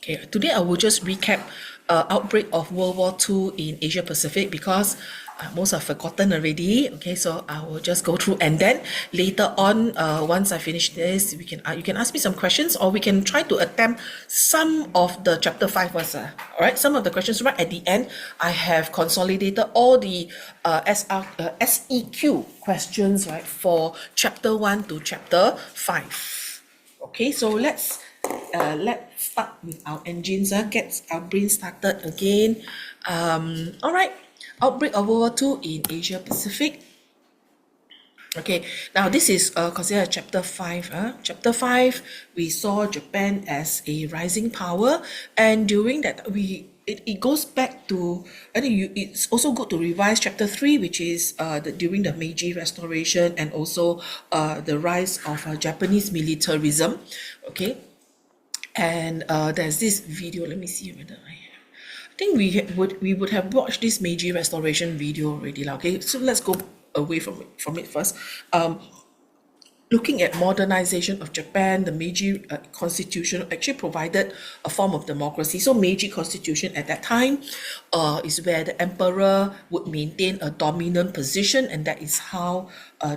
Okay, today I will just recap outbreak of World War II in Asia Pacific because most are forgotten already. Okay, so I will just go through, and then later on, once I finish this, we can you can ask me some questions, or we can try to attempt some of the chapter 5 was. All right, some of the questions right at the end. I have consolidated all the SEQ questions, right, for chapter 1 to chapter 5. Okay, so let's start with our engines, get our brain started again. All right, outbreak of World War II in Asia Pacific. Okay, now this is considered chapter 5. Chapter 5, we saw Japan as a rising power, and during that it goes back to, I think it's also good to revise chapter 3, which is during the Meiji Restoration, and also the rise of Japanese militarism. Okay, and there's this video. Let me see whether I think we would have watched this Meiji Restoration video already. Okay, so let's go away from it first. Looking at modernization of Japan, the Meiji Constitution actually provided a form of democracy. So Meiji Constitution at that time is where the emperor would maintain a dominant position, and that is how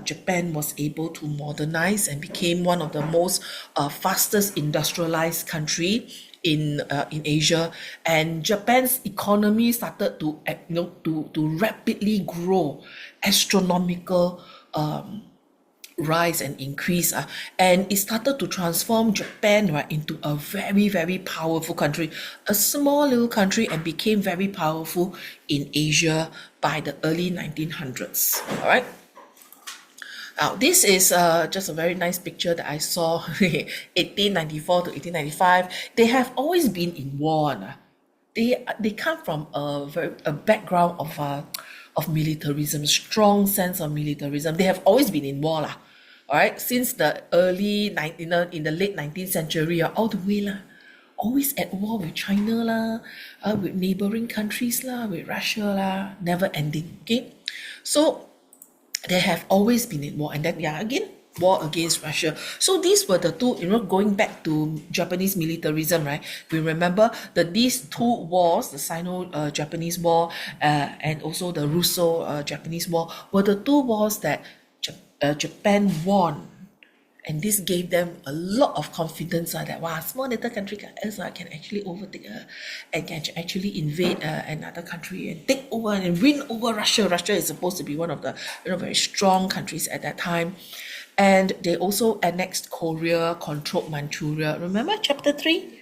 Japan was able to modernize and became one of the most fastest industrialized country in Asia. And Japan's economy started to to rapidly grow, astronomical rise and increase, and it started to transform Japan, right, into a very, very powerful country, a small little country, and became very powerful in Asia by the early 1900s. All right. Now, this is just a very nice picture that I saw, 1894 to 1895. They have always been in war. They come from a background of militarism, strong sense of militarism. They have always been in war, lah. All right, since the in the late 19th century, all the way, lah. Always at war with China, lah, with neighboring countries, lah, with Russia, lah, never ending. Okay, so they have always been in war, and then again war against Russia. So these were the two, going back to Japanese militarism, right? We remember that these two wars, the Sino-Japanese War and also the Russo-Japanese War, were the two wars that Japan won. And this gave them a lot of confidence that, wow, small little country can actually overtake and can actually invade another country and take over and win over Russia. Russia is supposed to be one of the very strong countries at that time. And they also annexed Korea, controlled Manchuria. Remember chapter 3?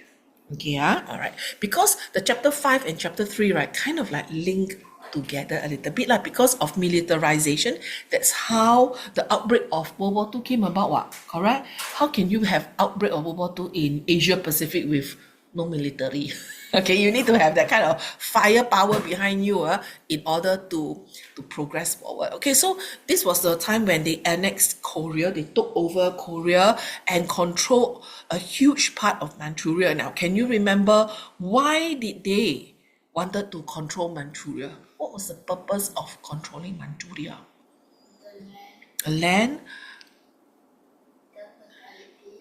Okay, all right. Because the chapter 5 and chapter 3, right, kind of like link together a little bit, because of militarization. That's how the outbreak of World War II came about, correct? How can you have outbreak of World War II in Asia Pacific with no military? Okay, you need to have that kind of firepower behind you in order to progress forward. Okay, so this was the time when they annexed Korea. They took over Korea and controlled a huge part of Manchuria. Now, can you remember why did they wanted to control Manchuria? What was the purpose of controlling Manchuria? The land.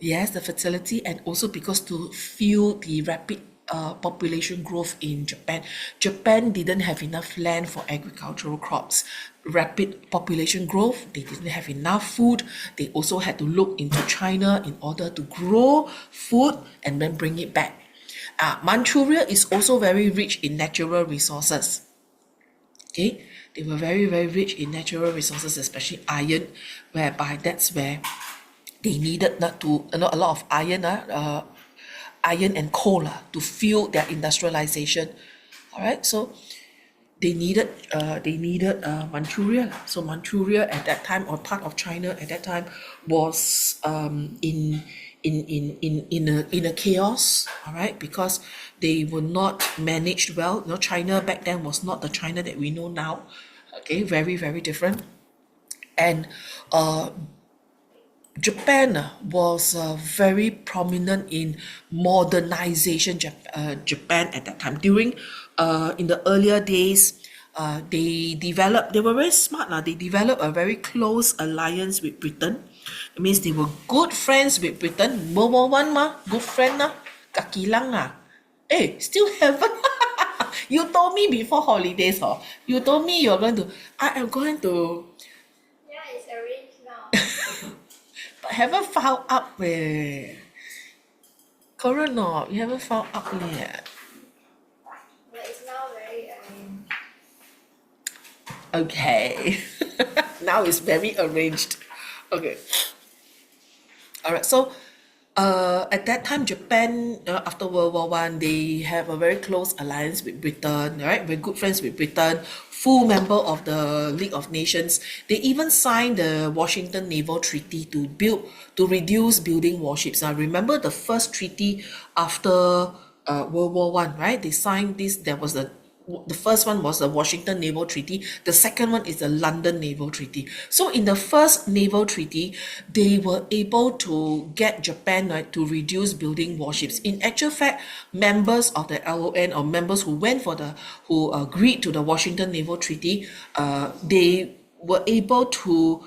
Yes, the fertility, and also because to fuel the rapid population growth in Japan. Japan didn't have enough land for agricultural crops. Rapid population growth, they didn't have enough food. They also had to look into China in order to grow food and then bring it back. Manchuria is also very rich in natural resources. Okay, they were very, very rich in natural resources, especially iron, whereby that's where they needed a lot of iron, iron and coal to fuel their industrialization. All right, so they needed Manchuria. So Manchuria at that time, or part of China at that time, was in a chaos, all right, because they were not managed well. China back then was not the China that we know now. Okay, very, very different. And Japan was very prominent in modernization. Japan at that time, during in the earlier days, they were very smart. They developed a very close alliance with Britain. It means they were good friends with Britain. World War I, good friend, kakilang. Hey, still haven't. You told me before holidays, oh. You told me you're going to. I am going to, Yeah, it's arranged now. but haven't found up. Eh. Correct no, you haven't found up yet. But it's now very arranged. Okay. Now it's very arranged. Okay. All right. So, at that time, Japan, after World War One, they have a very close alliance with Britain. Right, we're good friends with Britain. Full member of the League of Nations. They even signed the Washington Naval Treaty to reduce building warships. Now, remember the first treaty after World War One, right? They signed this. There was the first one was the Washington Naval Treaty. The second one is the London Naval Treaty. So in the first naval treaty, they were able to get Japan, right, to reduce building warships. In actual fact, members of the LON, or members who agreed to the Washington Naval Treaty, they were able to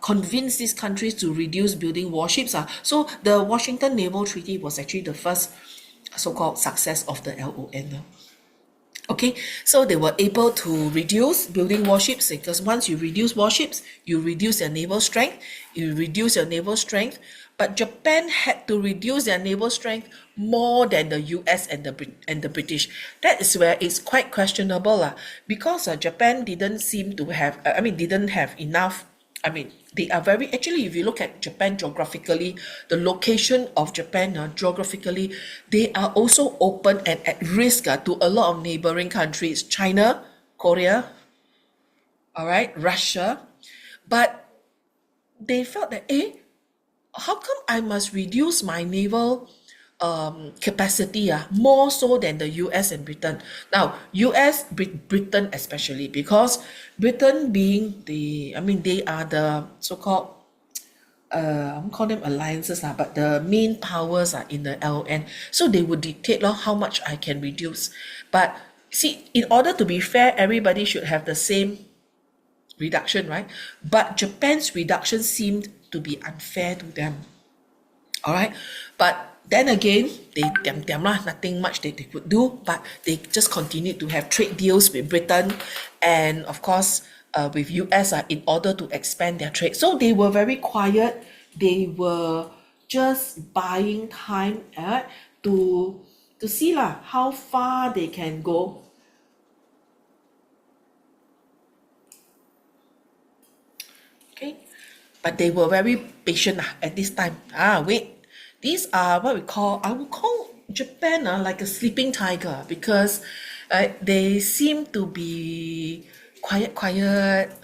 convince these countries to reduce building warships. So the Washington Naval Treaty was actually the first so-called success of the LON. Okay, so they were able to reduce building warships, because once you reduce warships, you reduce their naval strength, but Japan had to reduce their naval strength more than the US and the British. That is where it's quite questionable, because Japan didn't seem to have, didn't have enough. They are very, actually, if you look at Japan geographically, the location of Japan geographically, they are also open and at risk to a lot of neighboring countries, China, Korea, all right, Russia. But they felt that, how come I must reduce my naval capacity more so than the US and Britain? Now, Britain especially, because Britain being they are the so-called I won't call them alliances, but the main powers are in the LN. So they would dictate how much I can reduce. But see, in order to be fair, everybody should have the same reduction, right? But Japan's reduction seemed to be unfair to them. All right, but then again, they diam lah, nothing much they could do, but they just continued to have trade deals with Britain, and of course with US in order to expand their trade. So they were very quiet. They were just buying time to see how far they can go. Okay, but they were very patient at this time. Wait, these are what I would call Japan like a sleeping tiger, because they seem to be quiet,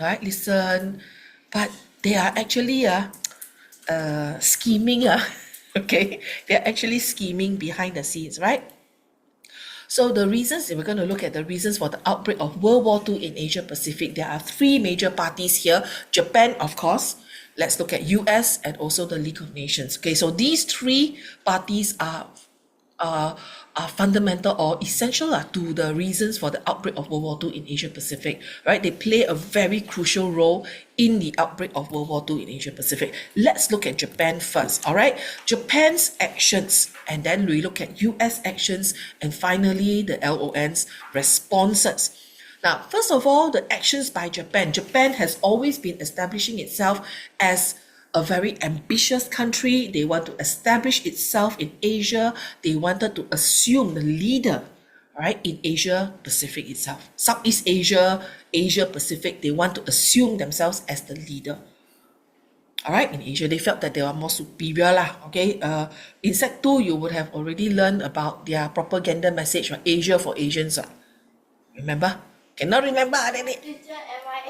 right? Listen, but they are actually scheming. Okay, they're actually scheming behind the scenes, right? So the reasons, if we're going to look at the reasons for the outbreak of World War II in Asia Pacific, there are three major parties here. Japan, of course. Let's look at US and also the League of Nations. Okay, so these three parties uh, are fundamental or essential to the reasons for the outbreak of World War II in Asia Pacific, right? They play a very crucial role in the outbreak of World War II in Asia Pacific. Let's look at Japan first, all right? Japan's actions, and then we look at US actions, and finally the LON's responses. Now, first of all, the actions by Japan. Japan has always been establishing itself as a very ambitious country. They want to establish itself in Asia. They wanted to assume the leader, right, in Asia Pacific itself. Southeast Asia, Asia Pacific, they want to assume themselves as the leader. All right, in Asia, they felt that they were more superior lah. Okay, in Sec 2, you would have already learned about their propaganda message, right? Asia for Asians. Remember? Cannot remember, Adit. Teacher, am I?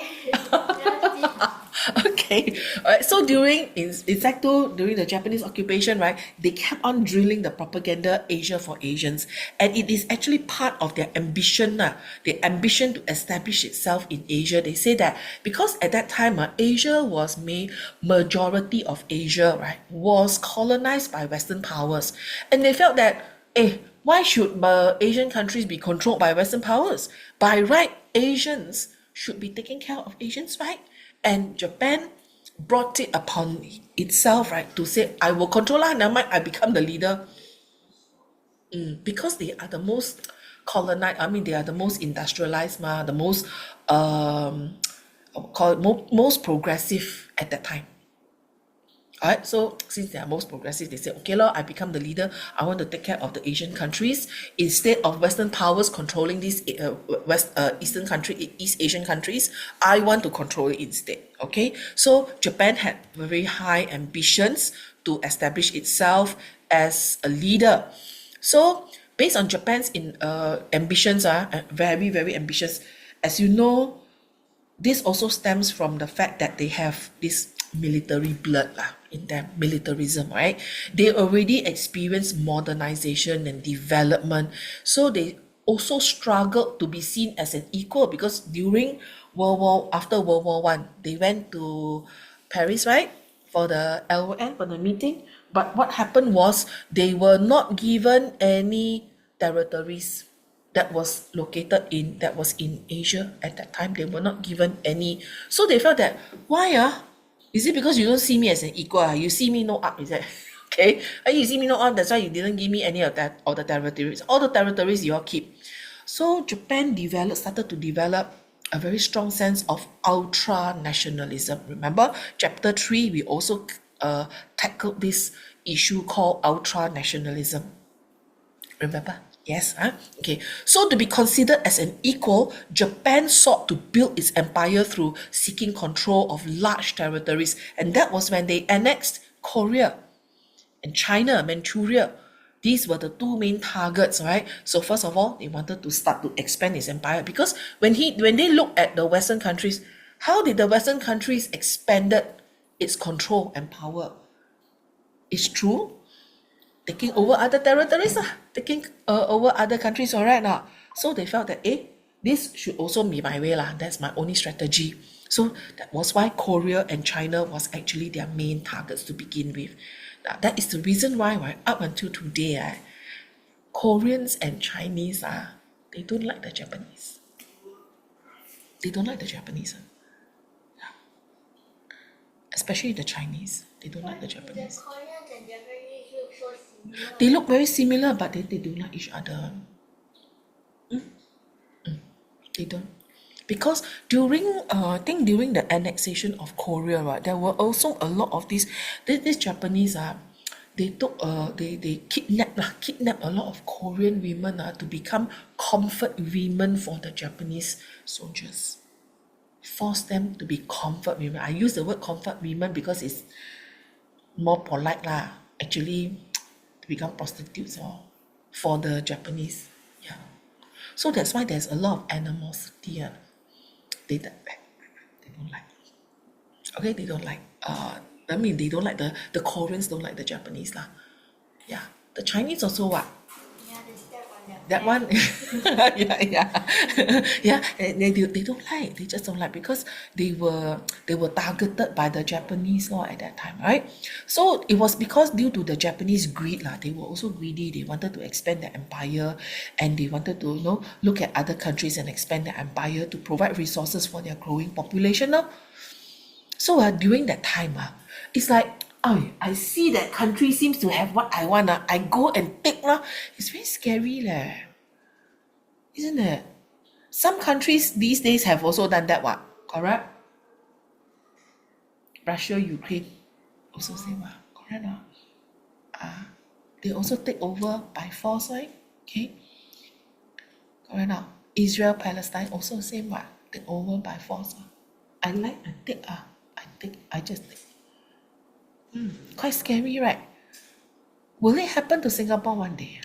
Okay, all right. So in Sec 2, during the Japanese occupation, right, they kept on drilling the propaganda Asia for Asians, and it is actually part of their ambition, the ambition to establish itself in Asia. They say that because at that time, Asia was majority of Asia, right, was colonized by Western powers, and they felt that, why should Asian countries be controlled by Western powers? By right, Asians should be taking care of Asians, right? And Japan brought it upon itself, right, to say, I will control lah, never mind, I become the leader. Because they are the most colonized, I mean, they are the most industrialized, the most, call it most progressive at that time. All right, so since they are most progressive, they say, okay, I become the leader. I want to take care of the Asian countries instead of Western powers controlling these East Asian countries. I want to control it instead. Okay, so Japan had very high ambitions to establish itself as a leader. So based on Japan's ambitions, are very very ambitious. As you know, this also stems from the fact that they have this military blood in them, militarism, right? They already experienced modernization and development, so they also struggled to be seen as an equal because during after World War One, they went to Paris, right, for the LON, for the meeting. But what happened was they were not given any territories that was in Asia at that time. They were not given any, so they felt that why is it because you don't see me as an equal? You see me no up, is it? Okay, you see me no up, that's why you didn't give me any of that, all the territories. All the territories you all keep. So Japan started to develop a very strong sense of ultra nationalism. Remember, chapter 3, we also tackled this issue called ultra nationalism. Remember? Yes, huh? Okay. So to be considered as an equal, Japan sought to build its empire through seeking control of large territories. And that was when they annexed Korea and China, Manchuria. These were the two main targets, right? So first of all, they wanted to start to expand its empire because when they look at the Western countries, how did the Western countries expanded its control and power? It's true, taking over other territories, taking over other countries, all right now. So they felt that, this should also be my way lah. That's my only strategy. So that was why Korea and China was actually their main targets to begin with. Now, that is the reason why, up until today, Koreans and Chinese, they don't like the Japanese. They don't like the Japanese. Yeah. Especially the Chinese. They don't like the Japanese. The Koreans and Japanese look so similar. They look very similar, but they don't like each other. They don't. Because I think during the annexation of Korea, right, there were also a lot of these Japanese, they kidnap a lot of Korean women to become comfort women for the Japanese soldiers. Force them to be comfort women. I use the word comfort women because it's more polite lah. Actually, to become prostitutes for the Japanese. Yeah. So that's why there's a lot of animosity. They don't like. Okay, they don't like. I mean, they don't like the Koreans don't like the Japanese lah. Yeah. The Chinese also what? Yeah, they step on their That one, yeah, they don't like. They just don't like because they were targeted by the Japanese law at that time, right? So it was because due to the Japanese greed lah. They were also greedy. They wanted to expand their empire, and they wanted to look at other countries and expand their empire to provide resources for their growing population now. So during that time, it's like, oh, I see that country seems to have what I want. I go and take. It's very scary, isn't it? Some countries these days have also done that, what? Correct? Russia, Ukraine, also same, correct? They also take over by force, right? Okay. Correct now. Israel, Palestine, also same, what? Take over by force. I take, I just take. Quite scary, right? Will it happen to Singapore one day?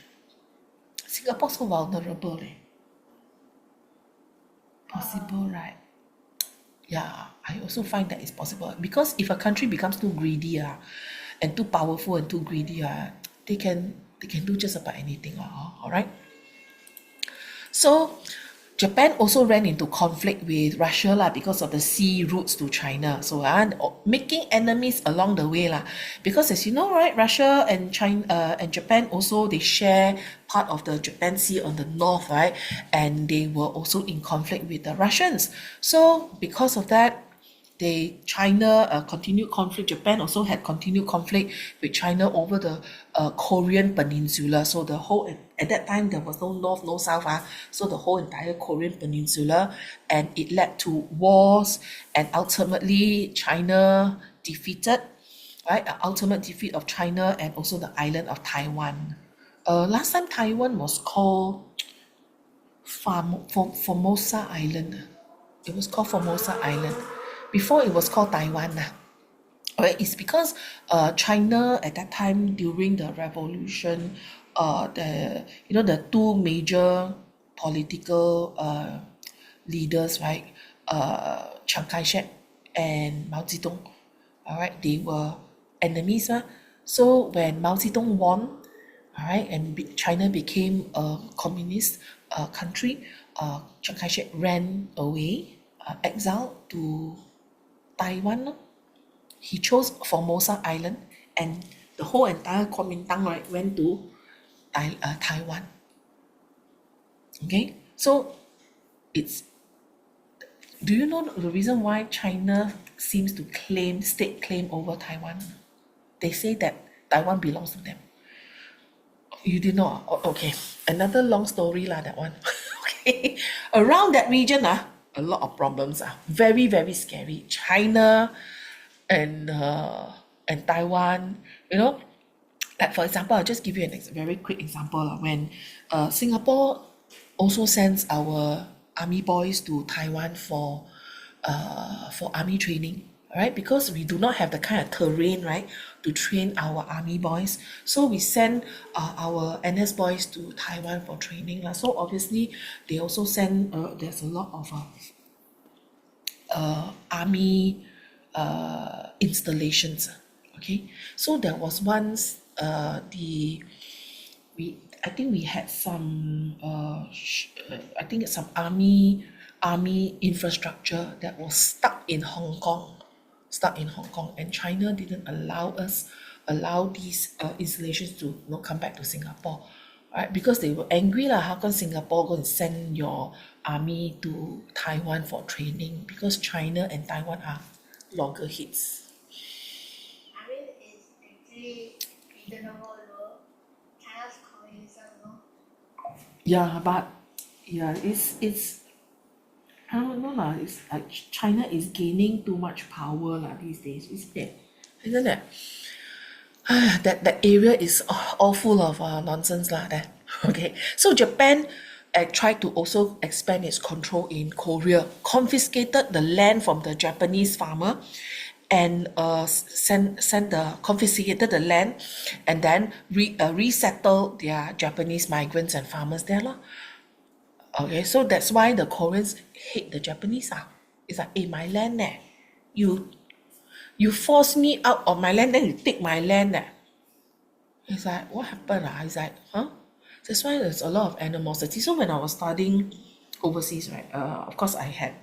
Singapore so vulnerable. Possible, right? Yeah, I also find that it's possible because if a country becomes too greedy and too powerful and too greedy, they can do just about anything. All right. So Japan also ran into conflict with Russia because of the sea routes to China. So making enemies along the way because as you know, right, Russia and China and Japan also, they share part of the Japan Sea on the north, right, and they were also in conflict with the Russians. So because of that, China continued conflict. Japan also had continued conflict with China over the Korean Peninsula. So the whole at that time there was no north, no south. So the whole entire Korean Peninsula, and it led to wars, and ultimately China defeated, right? Ultimate defeat of China and also the island of Taiwan. Last time Taiwan was called Formosa Island. It was called Formosa Island. Before it was called Taiwan. Alright, it's because China at that time during the revolution, the two major political leaders, right? Chiang Kai-shek and Mao Zedong. Alright, they were enemies. So when Mao Zedong won, all right, and China became a communist country, Chiang Kai-shek ran away, exiled to Taiwan. He chose Formosa Island, and the whole entire Kuomintang, right, went to Taiwan. Okay, so it's. Do you know the reason why China seems to claim state claim over Taiwan? They say that Taiwan belongs to them. You did not? Okay. Another long story lah, that one. Okay. Around that region, a lot of problems. Very, very scary. China and Taiwan, like for example, I'll just give you a very quick example. When Singapore also sends our army boys to Taiwan for army training, right? Because we do not have the kind of terrain, right, to train our army boys. So we send our NS boys to Taiwan for training. So obviously, they also send, there's a lot of army installations. Okay, so there was once I think we had some I think it's some army infrastructure that was stuck in Hong Kong, and China didn't allow these installations to come back to Singapore, right? Because they were angry lah. How come Singapore going to send your army to Taiwan for training? Because China and Taiwan are loggerheads. I mean, it's actually reasonable though. China's communism, no? Yeah, but yeah, it's I don't know lah. It's like China is gaining too much power lah these days. Isn't it? That area is all full of nonsense lah. There. Okay, so Japan tried to also expand its control in Korea, confiscated the land from the Japanese farmer, and confiscated the land, and then resettled their Japanese migrants and farmers there lah. Okay, so that's why the Koreans hate the Japanese. It's like, hey, my land, you force me out of my land, then you take my land. It's like, what happened? It's like, huh? That's why there's a lot of animosity. So when I was studying overseas, right, of course I had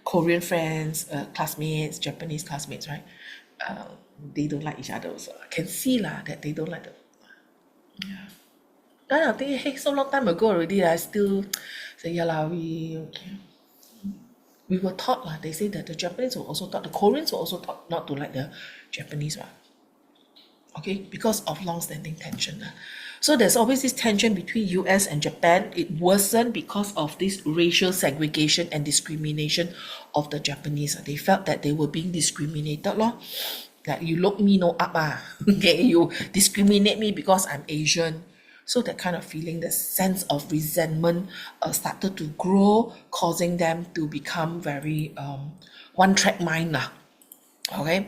Korean friends, classmates, Japanese classmates, right? They don't like each other also. I can see that they don't like the. Yeah. Then I think, hey, so long time ago already, I still say, yeah lah, we were taught lah. They say that the Japanese were also taught, the Koreans were also taught not to like the Japanese one. Okay, because of long-standing tension. So there's always this tension between US and Japan. It worsened because of this racial segregation and discrimination of the Japanese. They felt that they were being discriminated. That you look me no up. Okay, you discriminate me because I'm Asian. So that kind of feeling, the sense of resentment started to grow, causing them to become very one-track mind. Okay,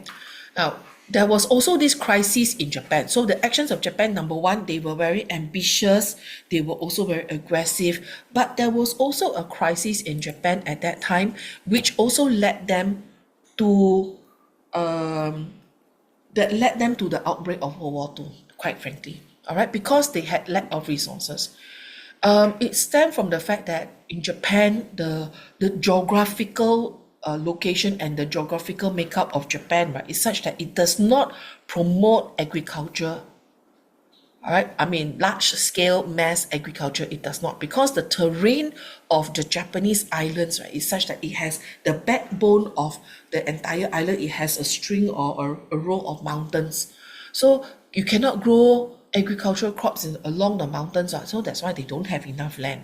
now there was also this crisis in Japan. So the actions of Japan, number one, they were very ambitious. They were also very aggressive. But there was also a crisis in Japan at that time, which also led them to the outbreak of World War II, quite frankly. All right, because they had lack of resources. It stemmed from the fact that in Japan, the geographical location and the geographical makeup of Japan, right, is such that it does not promote agriculture, All right, I mean, large scale mass agriculture, it does not, because the terrain of the Japanese islands, right, is such that it has the backbone of the entire island. It has a string or a row of mountains. So you cannot grow agricultural crops along the mountains. So that's why they don't have enough land.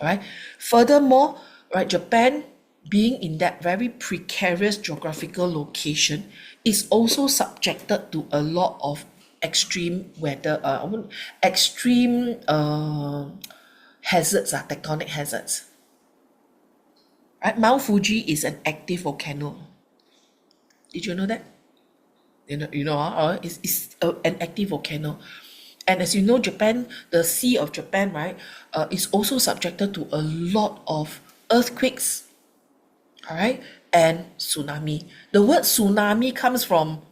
All right. Furthermore, right, Japan being in that very precarious geographical location is also subjected to a lot of extreme weather, extreme hazards, tectonic hazards. Right, Mount Fuji is an active volcano. Did you know that? It's an active volcano. And as you know, Japan, the Sea of Japan, right, is also subjected to a lot of earthquakes, all right, and tsunami. The word tsunami comes from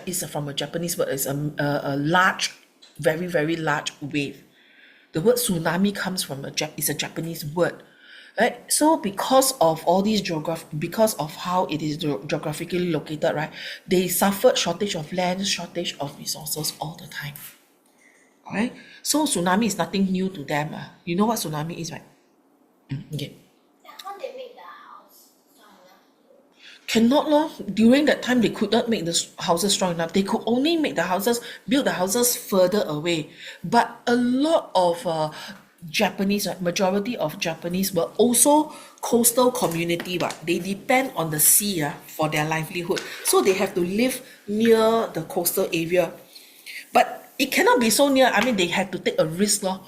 is from a Japanese word. It's a large, very, very large wave. The word tsunami comes from is a Japanese word, right? So because of all these because of how it is geographically located, right, they suffered shortage of land, shortage of resources all the time. All right. So tsunami is nothing new to them. You know what tsunami is, right? Okay. How they make the house strong enough? Cannot lor. During that time, they could not make the houses strong enough. They could only build the houses further away. But a lot of Japanese, majority of Japanese were also coastal community, but they depend on the sea for their livelihood. So they have to live near the coastal area. But it cannot be so near. I mean, they have to take a risk, lor.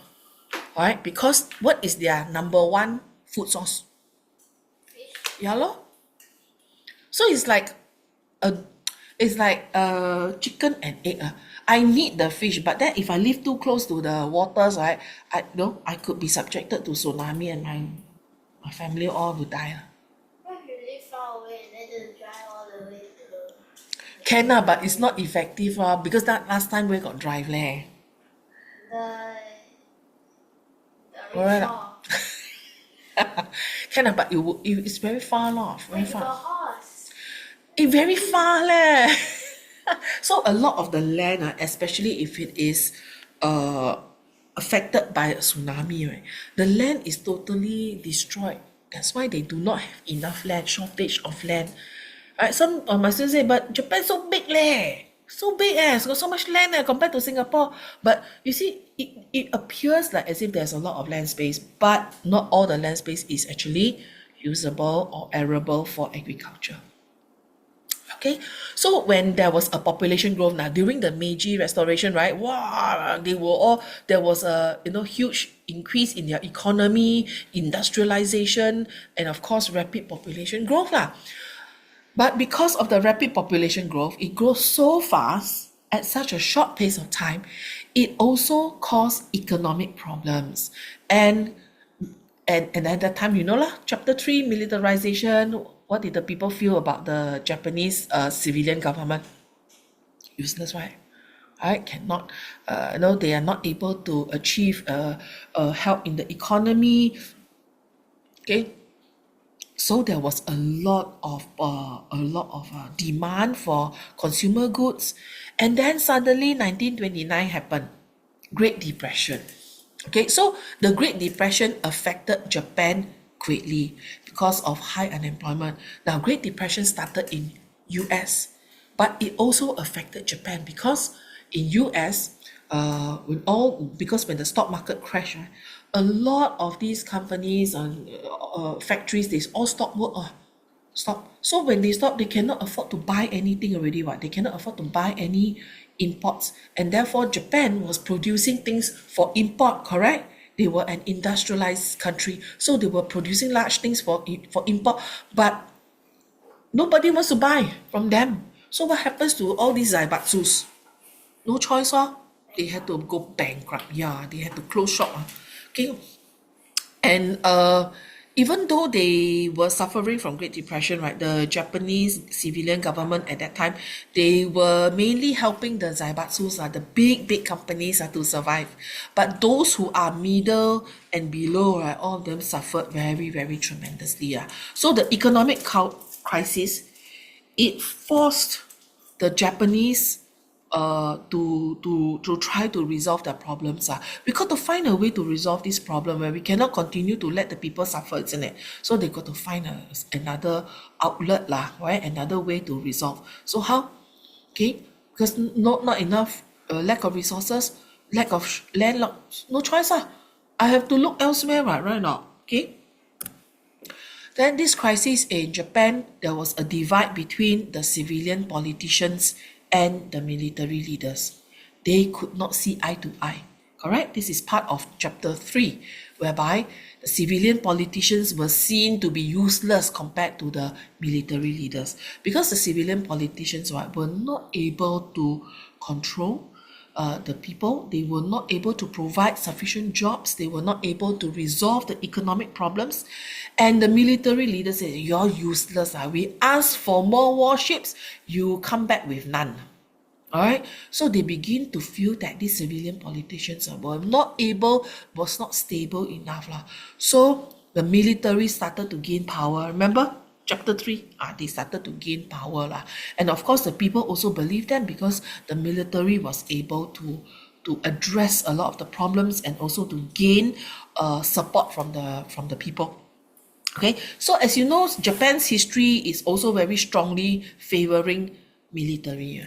All right, because what is their number one food source? Fish? Yeah, lor. So a it's like chicken and egg. I need the fish, but then if I live too close to the waters, right, I could be subjected to tsunami and my family all will die. What if you live far away and then just drive all the way to Can but it's not effective because that last time we got drive leh. the Alright. rickshaw? Can but it's very far off, very Wait, you got far. horse. It very far leh. So a lot of the land, especially if it is affected by a tsunami, right, the land is totally destroyed. That's why they do not have enough land, shortage of land. Right? Some my students say, but Japan so big leh. So big it's got so much land compared to Singapore. But you see, it appears like as if there's a lot of land space, but not all the land space is actually usable or arable for agriculture. Okay, so when there was a population growth now during the Meiji Restoration, right? Wow, there was a huge increase in their economy, industrialization, and of course rapid population growth lah. But because of the rapid population growth, it grows so fast at such a short pace of time, it also caused economic problems. And at that time, chapter 3, militarization, what did the people feel about the Japanese civilian government? Useless, right? Right? Cannot, they are not able to achieve help in the economy. Okay, so there was a lot of demand for consumer goods, and then suddenly 1929 happened, Great Depression. Okay, so the Great Depression affected Japan greatly because of high unemployment. Now, Great Depression started in US, but it also affected Japan because in US, because when the stock market crashed, right, a lot of these companies and factories, they all stop work. Stop. So when they stop, they cannot afford to buy anything already. What? They cannot afford to buy any imports, and therefore Japan was producing things for import. Correct? They were an industrialized country, so they were producing large things for import, but nobody wants to buy from them. So what happens to all these zaibatsus? No choice, they had to go bankrupt. Yeah, they had to close shop. Okay, and even though they were suffering from Great Depression, right, the Japanese civilian government at that time, they were mainly helping the zaibatsus, the big companies to survive. But those who are middle and below, right, all of them suffered very, very tremendously. So the economic crisis, it forced the Japanese to try to resolve their problems. We got to find a way to resolve this problem where we cannot continue to let the people suffer, isn't it? So they got to find another outlet lah, right? Another way to resolve. So how? Okay, because not enough, lack of resources, lack of landlord, no choice lah. I have to look elsewhere, right now. Okay. Then this crisis in Japan, there was a divide between the civilian politicians and the military leaders. They could not see eye to eye. Correct? This is part of chapter 3, whereby the civilian politicians were seen to be useless compared to the military leaders, because the civilian politicians, right, were not able to control the people. They were not able to provide sufficient jobs. They were not able to resolve the economic problems. And the military leaders said, you're useless. We asked for more warships. You come back with none. All right. So they begin to feel that these civilian politicians was not stable enough. So the military started to gain power. Remember? Chapter 3, they started to gain power. And of course, the people also believed them, because the military was able to address a lot of the problems and also to gain support from the people. Okay, so as you know, Japan's history is also very strongly favoring military.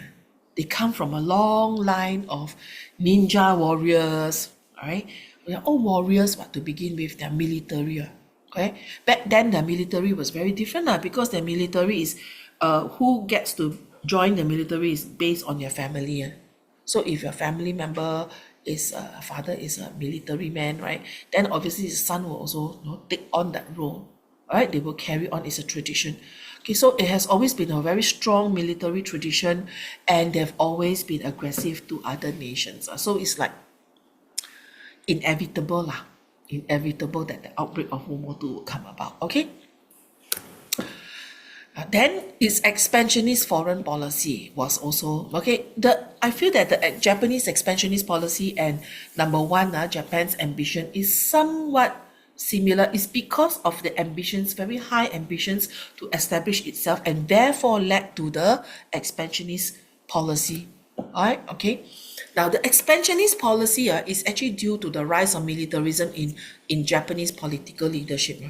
They come from a long line of ninja warriors. All right, they are all warriors, but to begin with, they're military. Okay, back then the military was very different because the military is who gets to join the military is based on your family. So if your family member is father is a military man, right, then obviously his son will also take on that role. All right, they will carry on. It's a tradition. Okay, so it has always been a very strong military tradition, and they've always been aggressive to other nations. So it's like inevitable that the outbreak of World War II will come about. Okay. Then its expansionist foreign policy was also okay. I feel that the Japanese expansionist policy and number one, Japan's ambition is somewhat similar. Is because of the ambitions, very high ambitions to establish itself, and therefore led to the expansionist policy. All right, okay. Now, the expansionist policy is actually due to the rise of militarism in Japanese political leadership.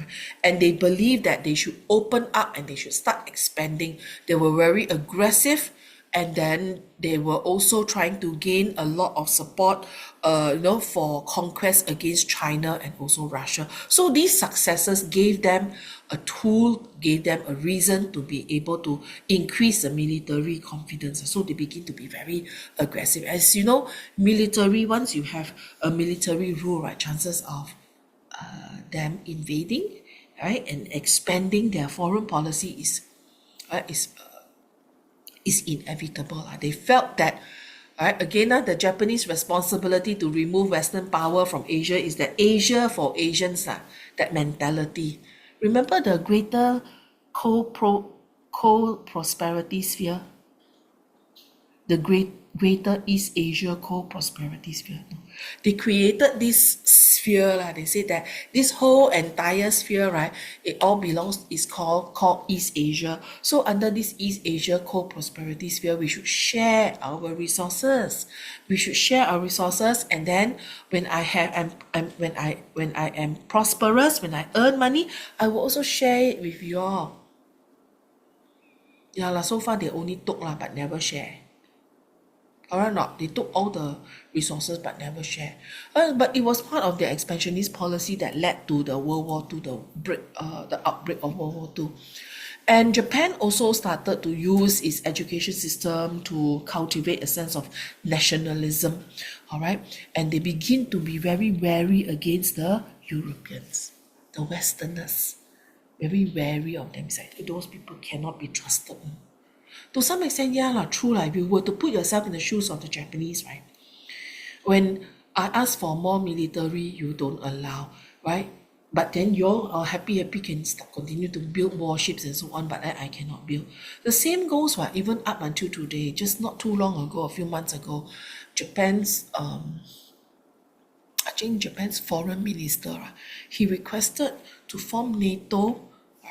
And they believe that they should open up and they should start expanding. They were very aggressive, and then they were also trying to gain a lot of support, for conquest against China and also Russia. So these successes gave them a tool, gave them a reason to be able to increase the military confidence. So they begin to be very aggressive. As you know, military, once you have a military rule, right, chances of them invading, right, and expanding their foreign policy is inevitable. They felt that, again, the Japanese responsibility to remove Western power from Asia is that Asia for Asians, that mentality. Remember the greater co-prosperity sphere? The greater East Asia co-prosperity sphere. They created this sphere. They said that this whole entire sphere, right, it all belongs, is called East Asia. So under this East Asia co-prosperity sphere, we should share our resources. We should share our resources, and then when I am prosperous, when I earn money, I will also share it with you all. Yeah, so far they only took but never share. Alright, not they took all the resources but never share. But it was part of their expansionist policy that led to the World War II, the outbreak of World War II. And Japan also started to use its education system to cultivate a sense of nationalism. All right, and they begin to be very wary against the Europeans, the Westerners. Very wary of them. It's like those people cannot be trusted. To some extent, true. If you were to put yourself in the shoes of the Japanese, right? When I ask for more military, you don't allow, right? But then you are happy can continue to build warships and so on, but I cannot build. The same goes, even up until today. Just not too long ago, a few months ago, Japan's foreign minister, he requested to form NATO,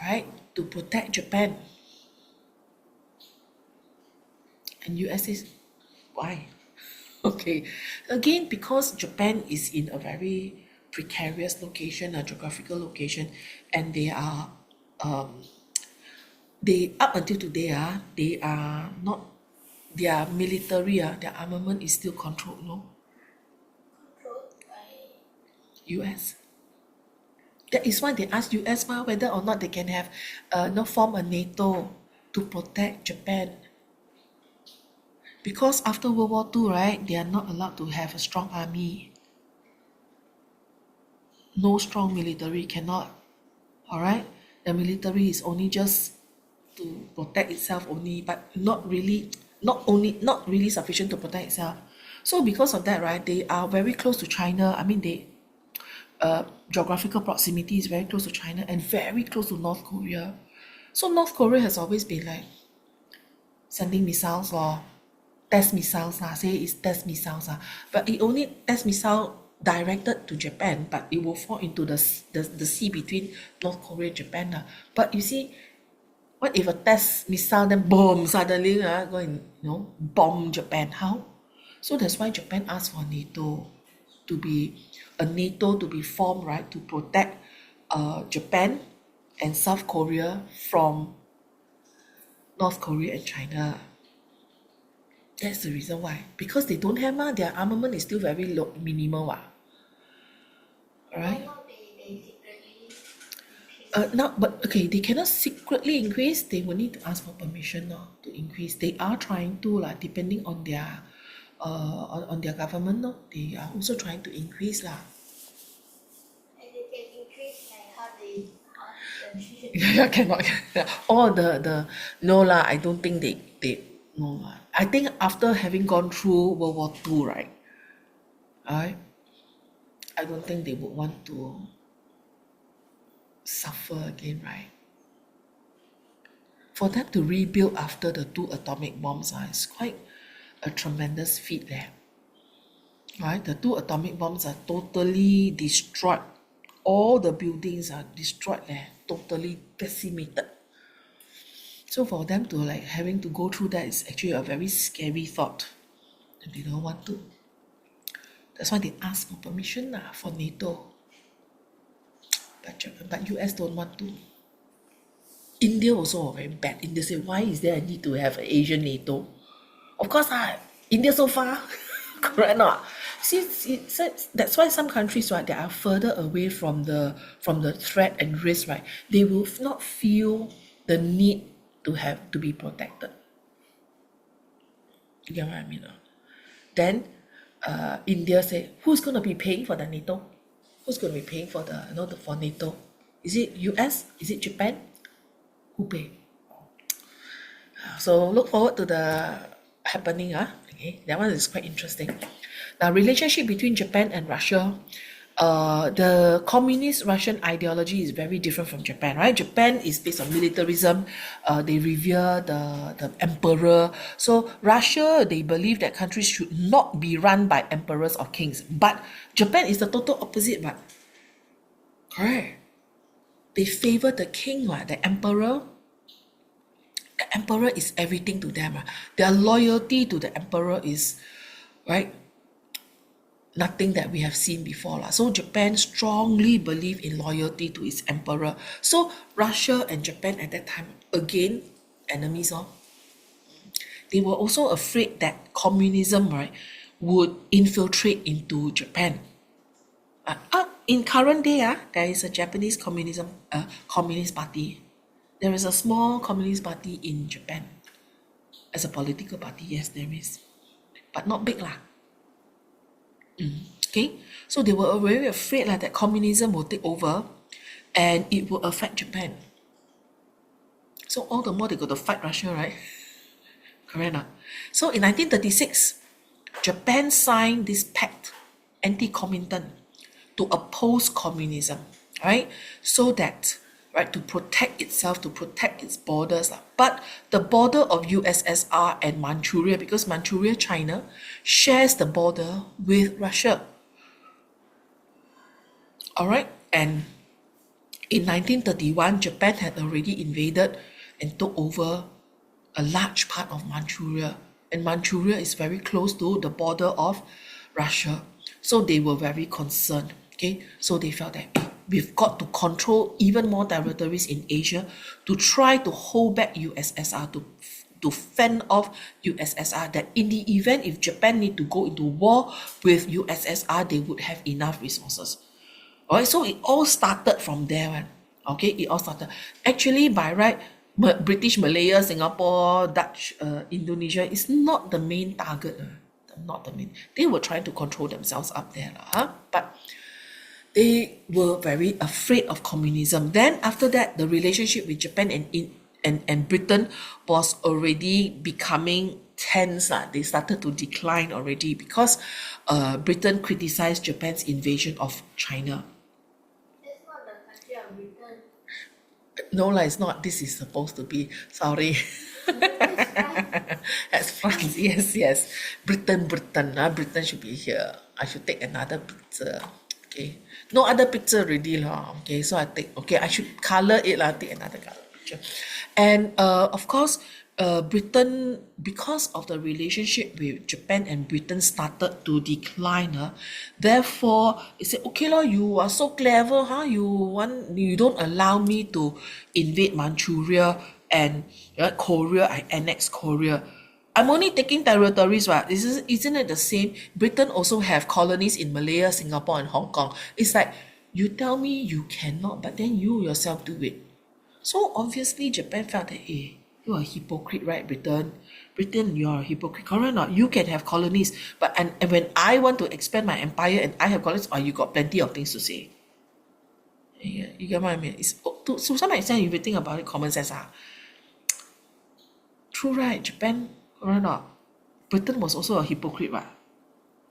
right, to protect Japan. And US is, Why? Okay, again, because Japan is in a very precarious location, a geographical location, and they up until today, they are not, their military, their armament is still controlled, no? Controlled by US. That is why they ask US whether or not they can have, no, form a NATO to protect Japan. Because after World War II, right, they are not allowed to have a strong army. No strong military, cannot. All right, the military is only just to protect itself only, but not really sufficient to protect itself. So because of that, right, they are very close to China. I mean, they geographical proximity is very close to China and very close to North Korea. So North Korea has always been like sending missiles or test missiles say it's test missiles but it only test missile directed to Japan, but it will fall into the sea between North Korea and Japan but you see, what if a test missile then boom suddenly go and bomb Japan? How? So that's why Japan asked for NATO to be formed, right, to protect Japan and South Korea from North Korea and China. That's the reason why. Because they don't have their armament is still very low, minimal why Alright. not they secretly increase? Now, but okay, they cannot secretly increase. They will need to ask for permission to increase. They are trying to depending on their on their government they are also trying to increase And they can increase like how they Yeah, cannot. All the no I don't think they no I think after having gone through World War II, right? I don't think they would want to suffer again, right? For them to rebuild after the 2 atomic bombs is quite a tremendous feat there. Right? The 2 atomic bombs are totally destroyed. All the buildings are destroyed there, totally decimated. So for them to having to go through that is actually a very scary thought. And they don't want to. That's why they ask for permission for NATO. But US don't want to. India also very bad. India say, why is there a need to have an Asian NATO? Of course, India so far, correct or not? See, that's why some countries, right, that are further away from the threat and risk, right, they will not feel the need to be protected. You get what I mean? Then India say, who's going to be paying for the NATO? Who's going to be paying for for NATO? Is it US? Is it Japan? Who pay? So look forward to the happening. Okay, that one is quite interesting. Now, relationship between Japan and Russia. The communist Russian ideology is very different from Japan, right? Japan is based on militarism. They revere the emperor. So Russia, they believe that countries should not be run by emperors or kings. But Japan is the total opposite, but correct. They favor the king, the emperor. The emperor is everything to them. Their loyalty to the emperor is, right, nothing that we have seen before. So Japan strongly believe in loyalty to its emperor. So Russia and Japan at that time, again, enemies. They were also afraid that communism, right, would infiltrate into Japan. In current day, there is a Japanese communist party. There is a small communist party in Japan. As a political party, yes, there is. But not big lah. Okay, so they were very afraid that communism will take over and it will affect Japan. So all the more they got to fight Russia, right? Correct not? So in 1936, Japan signed this pact, anti-Comintern, to oppose communism, right? So that, right, to protect itself, to protect its borders. But the border of USSR and Manchuria, because Manchuria, China, shares the border with Russia. All right, and in 1931, Japan had already invaded and took over a large part of Manchuria and Manchuria is very close to the border of Russia. So they were very concerned. Okay, so they felt that we've got to control even more territories in Asia to try to hold back USSR, to fend off USSR, that in the event if Japan need to go into war with USSR, they would have enough resources. All right, so it all started from there. Okay, it all started. Actually, by right, British Malaya, Singapore, Dutch, Indonesia is not the main target. Not the main. They were trying to control themselves up there. But they were very afraid of communism. Then after that, the relationship with Japan and Britain was already becoming tense. They started to decline already because Britain criticized Japan's invasion of China. It's not the country of Britain. No, it's not. This is supposed to be. Sorry. That's France. Yes. Britain. Britain should be here. I should take another picture. Okay. No other picture already lah. Okay. So I should color it lah. Take another color picture. And of course, Britain, because of the relationship with Japan and Britain started to decline. Therefore, it said, okay lah, you are so clever, you don't allow me to invade Manchuria and Korea. I annex Korea. I'm only taking territories, right? Isn't it the same? Britain also have colonies in Malaya, Singapore, and Hong Kong. It's like, you tell me you cannot, but then you yourself do it. So obviously Japan felt that, hey, you are a hypocrite, right, Britain? Britain, you are a hypocrite, correct or not? You can have colonies, but and when I want to expand my empire and I have colonies, you got plenty of things to say. Yeah, you get what I mean? It's to some extent, if you think about it, common sense. True, right? Japan, correct or not? Britain was also a hypocrite, right?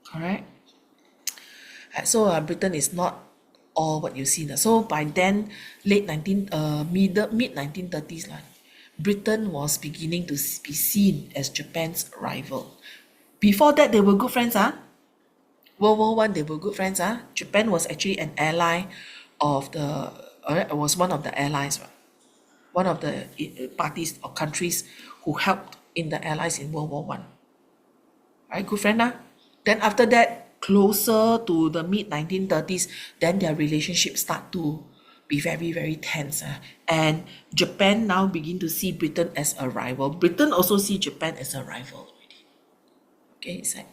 Correct? So Britain is not all what you see. So by then, mid 1930s, Britain was beginning to be seen as Japan's rival. Before that, they were good friends. World War One, they were good friends. Japan was actually an ally of was one of the allies, one of the parties or countries who helped in the allies in World War One. Right, good friend. Then after that, closer to the mid 1930s, then their relationship start to be very, very tense. And Japan now begin to see Britain as a rival. Britain also see Japan as a rival already. Okay, it's like,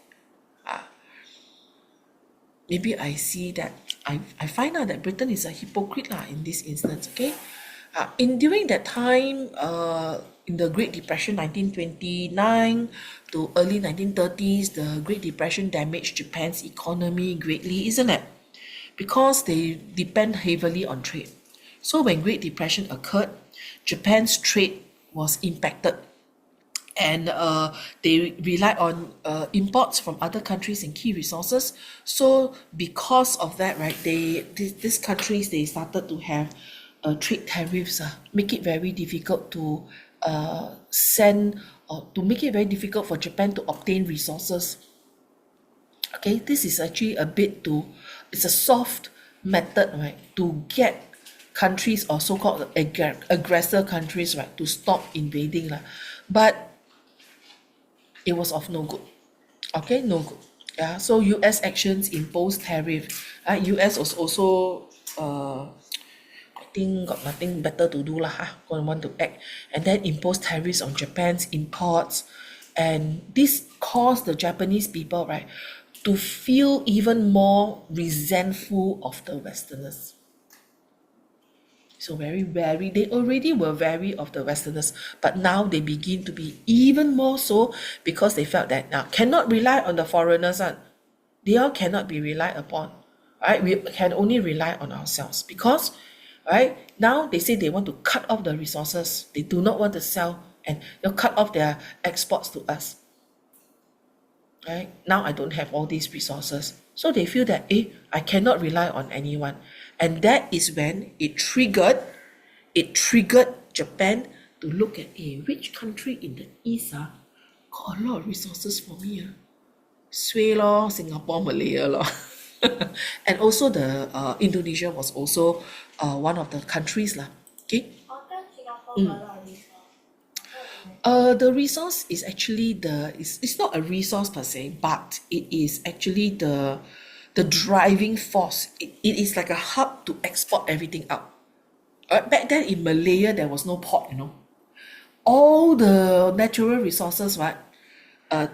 maybe I see that, I find out that Britain is a hypocrite in this instance, okay? During that time, in the Great Depression, 1929 to early 1930s, the Great Depression damaged Japan's economy greatly, isn't it? Because they depend heavily on trade. So when Great Depression occurred, Japan's trade was impacted, and they relied on imports from other countries and key resources. So because of that, right, these countries, they started to have trade tariffs, make it very difficult to send, or to make it very difficult for Japan to obtain resources. Okay, this is actually it's a soft method, right, to get countries or so-called aggressor countries, right, to stop invading. But it was of no good. Okay, no good. Yeah, so US actions imposed tariff. US was also I think got nothing better to do going to want to act, and then impose tariffs on Japan's imports, and this caused the Japanese people, right, to feel even more resentful of the Westerners. So very wary. They already were wary of the Westerners, but now they begin to be even more so, because they felt that now cannot rely on the foreigners. They all cannot be relied upon. Right? We can only rely on ourselves, because right now they say they want to cut off the resources. They do not want to sell, and they'll cut off their exports to us. Right? Now I don't have all these resources. So they feel that, I cannot rely on anyone. And that is when it triggered Japan to look at, which country in the East got a lot of resources for me. Sway lor, Singapore, Malaya lor. And also the Indonesia was also one of the countries. Okay? How come Singapore got a lot of resources? The resource is actually it's not a resource per se, but it is actually the driving force. It is like a hub to export everything out. Back then in Malaya, there was no port, all the natural resources, right?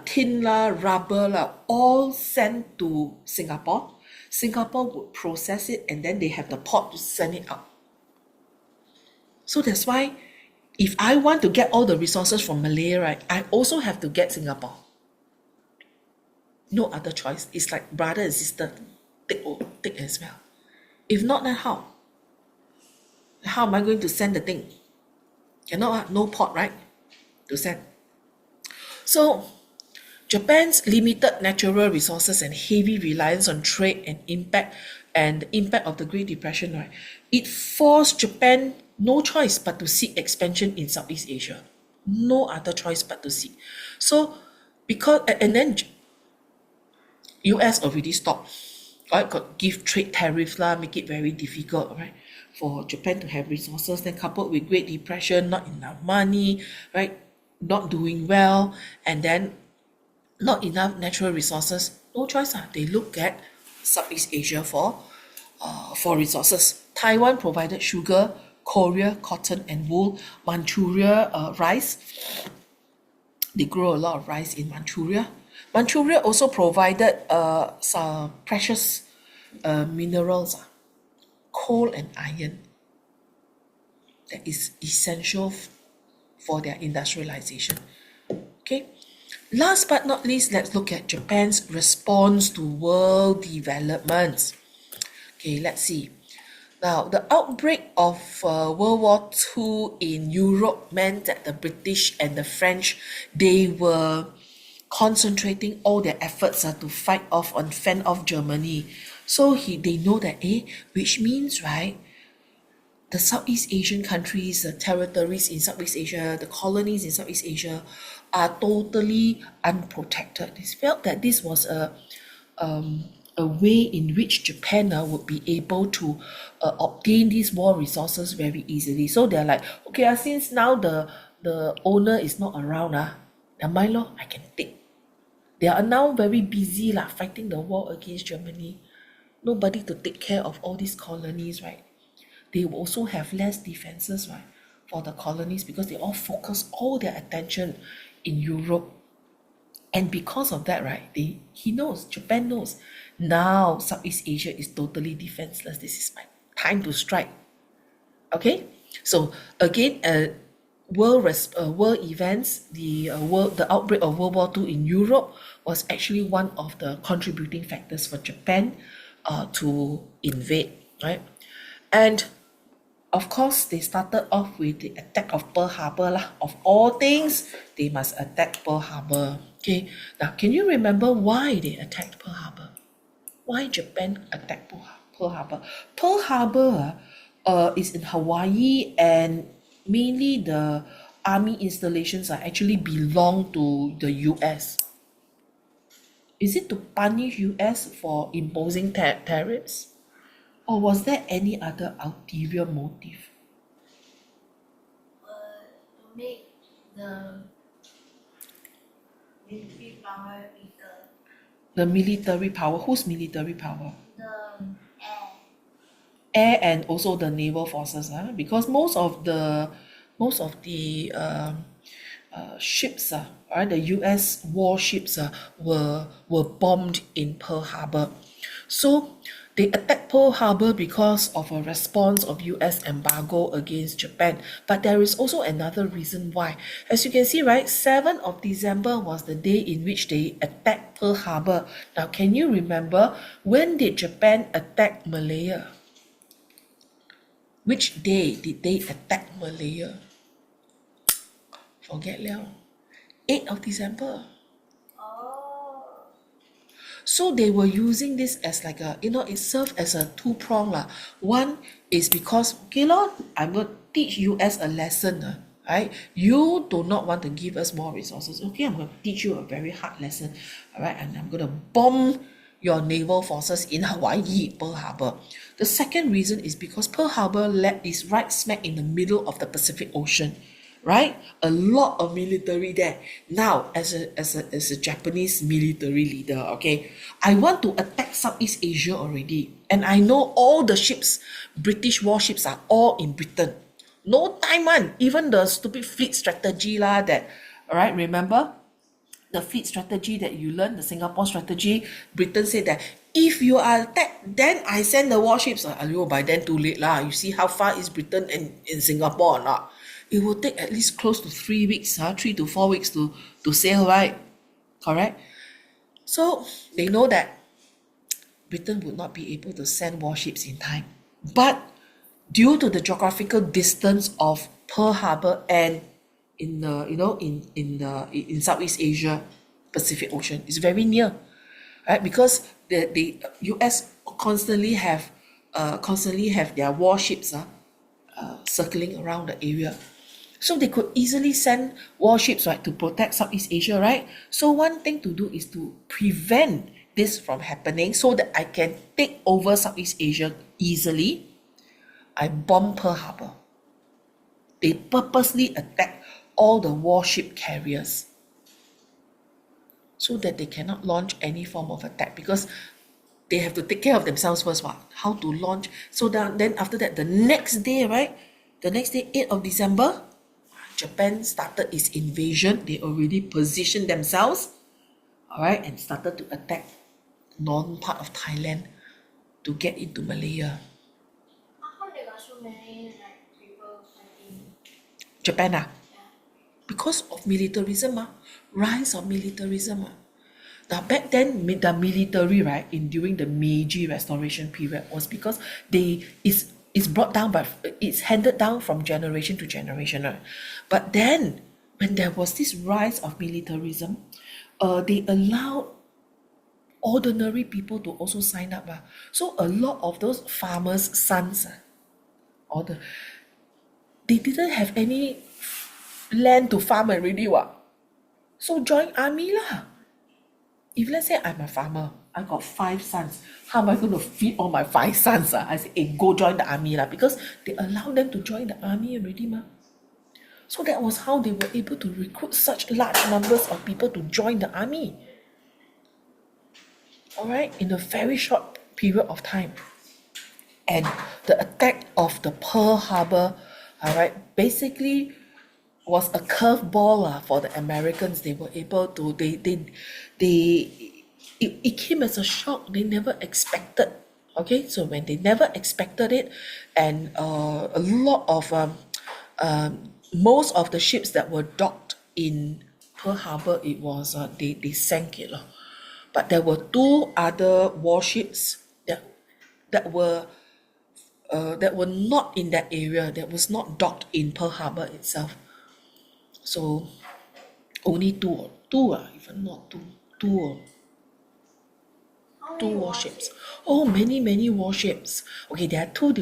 Tin la, rubber la, all sent to Singapore. Singapore would process it and then they have the port to send it out. So that's why if I want to get all the resources from Malaya, right, I also have to get Singapore. No other choice. It's like brother and sister, take as well. If not, then how? How am I going to send the thing? Cannot, no port, right? To send. So Japan's limited natural resources and heavy reliance on trade and the impact of the Great Depression, right? It forced Japan no choice but to seek expansion in Southeast Asia. No other choice but to seek. So and then US already stopped, right? Got give trade tariffs lah, make it very difficult, right? For Japan to have resources, then coupled with Great Depression, not enough money, right? Not doing well, and then not enough natural resources. No choice. They look at Southeast Asia for resources. Taiwan provided sugar, Korea cotton and wool, Manchuria rice. They grow a lot of rice in Manchuria. Manchuria also provided some precious minerals, coal and iron, that is essential for their industrialization. Okay. Last but not least, let's look at Japan's response to world developments. Okay, let's see. Now, the outbreak of World War II in Europe meant that the British and the French, they were concentrating all their efforts to fight off and fend off Germany. So they know that, which means, right, the Southeast Asian countries, the territories in Southeast Asia, the colonies in Southeast Asia are totally unprotected. They felt that this was a way in which Japan would be able to obtain these war resources very easily. So they're like, okay, since now the owner is not around, I can take. They are now very busy fighting the war against Germany. Nobody to take care of all these colonies, right? They will also have less defenses, right, for the colonies because they all focus all their attention in Europe. And because of that, right, Japan knows, now Southeast Asia is totally defenseless. This is my time to strike. Okay, so again, world events, the outbreak of World War II in Europe was actually one of the contributing factors for Japan to invade, right? And of course, they started off with the attack of Pearl Harbor. Of all things, they must attack Pearl Harbor. Okay, now can you remember why they attacked Pearl Harbor? Why Japan attacked Pearl Harbor? Pearl Harbor is in Hawaii, and mainly the army installations actually belong to the US. Is it to punish US for imposing tariffs? Or was there any other ulterior motive? To make the military power weaker. The military power. Whose military power? The air. Air and also the naval forces, because most of the ships, right, the US warships were bombed in Pearl Harbor. So they attacked Pearl Harbor because of a response of US embargo against Japan. But there is also another reason why. As you can see, right, 7th of December was the day in which they attacked Pearl Harbor. Now, can you remember when did Japan attack Malaya? Which day did they attack Malaya? Forget liao. 8th of December. Oh. So they were using this as like it served as a two-prong lah. One is because, okay lor, I'm going to teach US a lesson, right? You do not want to give us more resources. Okay, I'm going to teach you a very hard lesson, all right? And I'm going to bomb your naval forces in Hawaii, Pearl Harbor. The second reason is because Pearl Harbor is right smack in the middle of the Pacific Ocean. right? A lot of military there. Now, as a Japanese military leader, okay, I want to attack Southeast Asia already. And I know all the ships, British warships are all in Britain. No time, man. Even the stupid fleet strategy lah that, all right, remember? The fleet strategy that you learned, the Singapore strategy, Britain said that if you are attacked, then I send the warships. By then too late lah. You see how far is Britain and in Singapore or not? It will take at least close to 3 weeks, 3 to 4 weeks to sail, right? Correct? So they know that Britain would not be able to send warships in time. But due to the geographical distance of Pearl Harbor and in the in Southeast Asia Pacific Ocean, it's very near, right? Because the US constantly have their warships circling around the area, so they could easily send warships, right, to protect Southeast Asia, right? So one thing to do is to prevent this from happening so that I can take over Southeast Asia easily. I bomb Pearl Harbor. They purposely attack all the warship carriers so that they cannot launch any form of attack, because they have to take care of themselves first, how to launch. So then after that, the next day, right? The next day, 8th of December, Japan started its invasion. They already positioned themselves, all right, and started to attack northern part of Thailand to get into Malaya. How come they got so many people fighting? Japan, Yeah. because of militarism, rise of militarism. Now back then, the military, right, during the Meiji Restoration period was because it's brought down it's handed down from generation to generation, right? But then when there was this rise of militarism, they allowed ordinary people to also sign up. So a lot of those farmers' sons, they didn't have any land to farm already, so join army lah. If let's say I'm a farmer, I got 5 sons, how am I going to feed all my 5 sons? I say, hey, go join the army lah, because they allow them to join the army already, So that was how they were able to recruit such large numbers of people to join the army. All right, in a very short period of time. And the attack of the Pearl Harbor, all right, basically was a curveball for the Americans. They were able to, it came as a shock. They never expected. Okay, so when they never expected it, and a lot of most of the ships that were docked in Pearl Harbor, it was they sank it. But there were 2 other warships that were not in that area, that was not docked in Pearl Harbor itself. So only two, even not two warships. Oh, many warships. Okay, there are two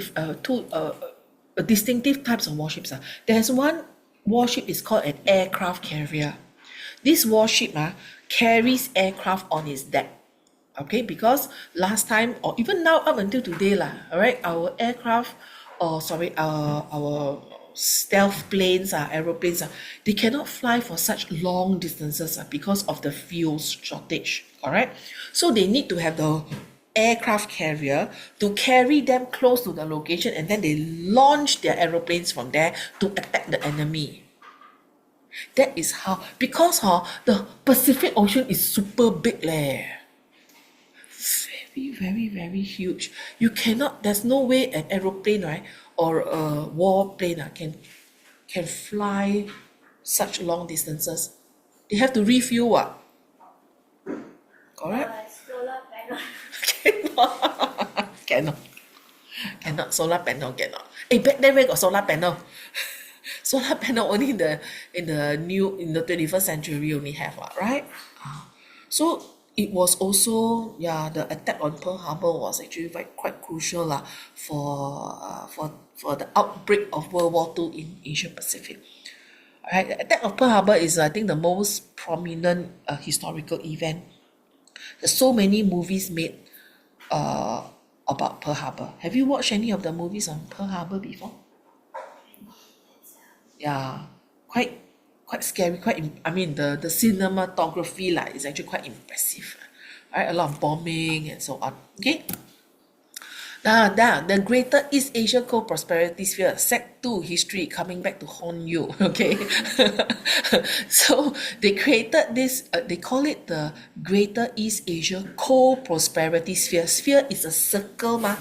distinctive types of warships. There's one warship is called an aircraft carrier. This warship carries aircraft on its deck. Okay, because last time or even now up until today all right, our aircraft, our stealth planes, aeroplanes, they cannot fly for such long distances because of the fuel shortage. All right, so they need to have the aircraft carrier to carry them close to the location, and then they launch their aeroplanes from there to attack the enemy. That is how, because the Pacific Ocean is super big very, very huge. You cannot, there's no way an aeroplane, right, or a warplane can fly such long distances. They have to refuel. Correct? Solar panel. Cannot. Solar panel cannot. Back then where got solar panel? Solar panel only in the 21st century only have, right? So it was also, the attack on Pearl Harbor was actually quite crucial for the outbreak of World War II in Asia-Pacific. All right, the attack of Pearl Harbor is, I think, the most prominent historical event. There's so many movies made about Pearl Harbor. Have you watched any of the movies on Pearl Harbor before? Yeah, quite scary, I mean the cinematography like is actually quite impressive, right? A lot of bombing and so on. Okay. Now, the Greater East Asia Co-Prosperity Sphere, Sec 2 History, coming back to haunt you, okay? So they created this, they call it the Greater East Asia Co-Prosperity Sphere. Sphere is a circle, a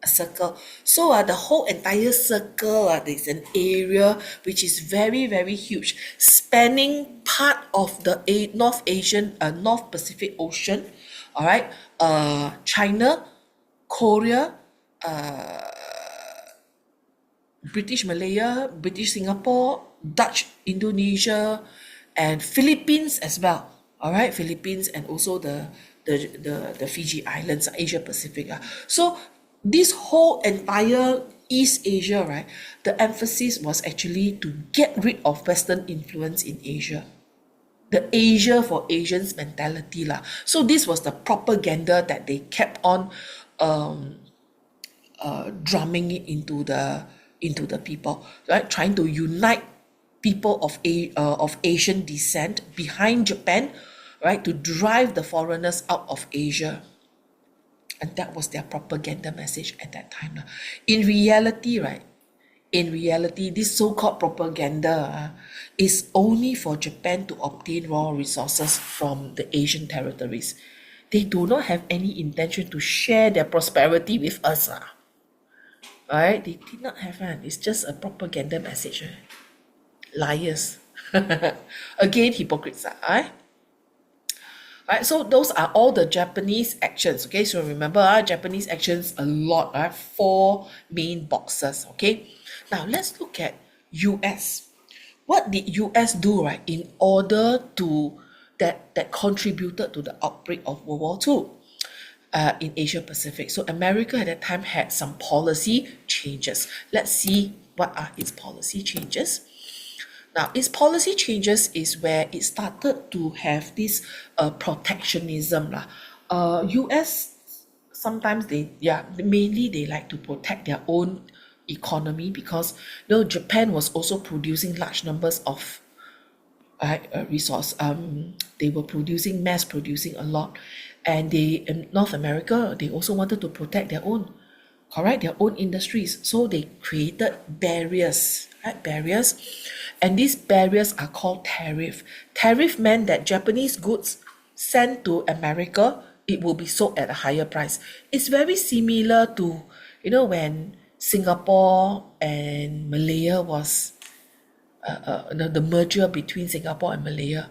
circle. So the whole entire circle, there's an area which is very, very huge, spanning part of the North Pacific Ocean, all right? China, Korea, British Malaya, British Singapore, Dutch Indonesia, and Philippines as well. All right, Philippines and also the Fiji Islands, Asia Pacific. So this whole entire East Asia, right? The emphasis was actually to get rid of Western influence in Asia. The Asia for Asians mentality lah. So this was the propaganda that they kept on drumming it into the people, right? Trying to unite people of Asian descent behind Japan, right? To drive the foreigners out of Asia. And that was their propaganda message at that time. In reality, right? In reality, this so-called propaganda is only for Japan to obtain raw resources from the Asian territories. They do not have any intention to share their prosperity with us. Right? They did not have one. It's just a propaganda message. Liars. Again, hypocrites. Right? So those are all the Japanese actions. Okay, so remember, Japanese actions a lot. 4 main boxes. Okay. Now let's look at US. What did US do, right, in order to that contributed to the outbreak of World War II? In Asia Pacific. So America at that time had some policy changes. Let's see what are its policy changes. Now, its policy changes is where it started to have this protectionism. US sometimes mainly they like to protect their own economy because Japan was also producing large numbers of resource. They were mass producing a lot, and they in North America they also wanted to protect their own, correct, their own industries. So they created barriers, right? Barriers, and these barriers are called tariff. Tariff meant that Japanese goods sent to America, it will be sold at a higher price. It's very similar to when Singapore and Malaya was the merger between Singapore and Malaya.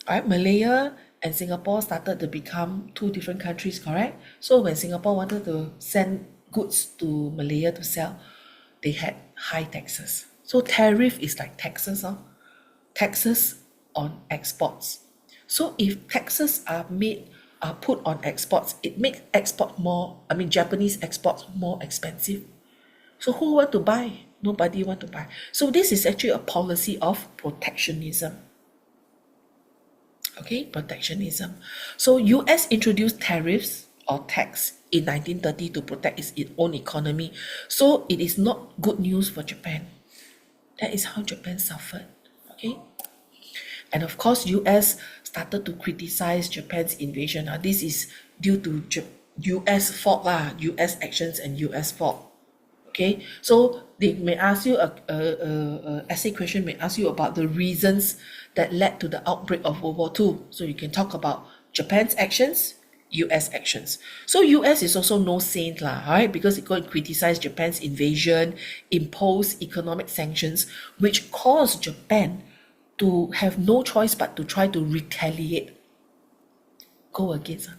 Right? Malaya and Singapore started to become 2 different countries, correct? So when Singapore wanted to send goods to Malaya to sell, they had high taxes. So tariff is like taxes, taxes on exports. So if taxes are put on exports, it makes Japanese exports more expensive. So who want to buy? Nobody want to buy. So this is actually a policy of protectionism. Okay, protectionism. So US introduced tariffs or tax in 1930 to protect its own economy. So it is not good news for Japan. That is how Japan suffered. Okay. And of course, US started to criticize Japan's invasion. Now, this is due to US fault, US actions and US fault. Okay, so they may ask you a essay question may ask you about the reasons that led to the outbreak of World War II. So you can talk about Japan's actions, US actions. So US is also no saint, right? Because it got criticized Japan's invasion, imposed economic sanctions, which caused Japan to have no choice but to try to retaliate, go against.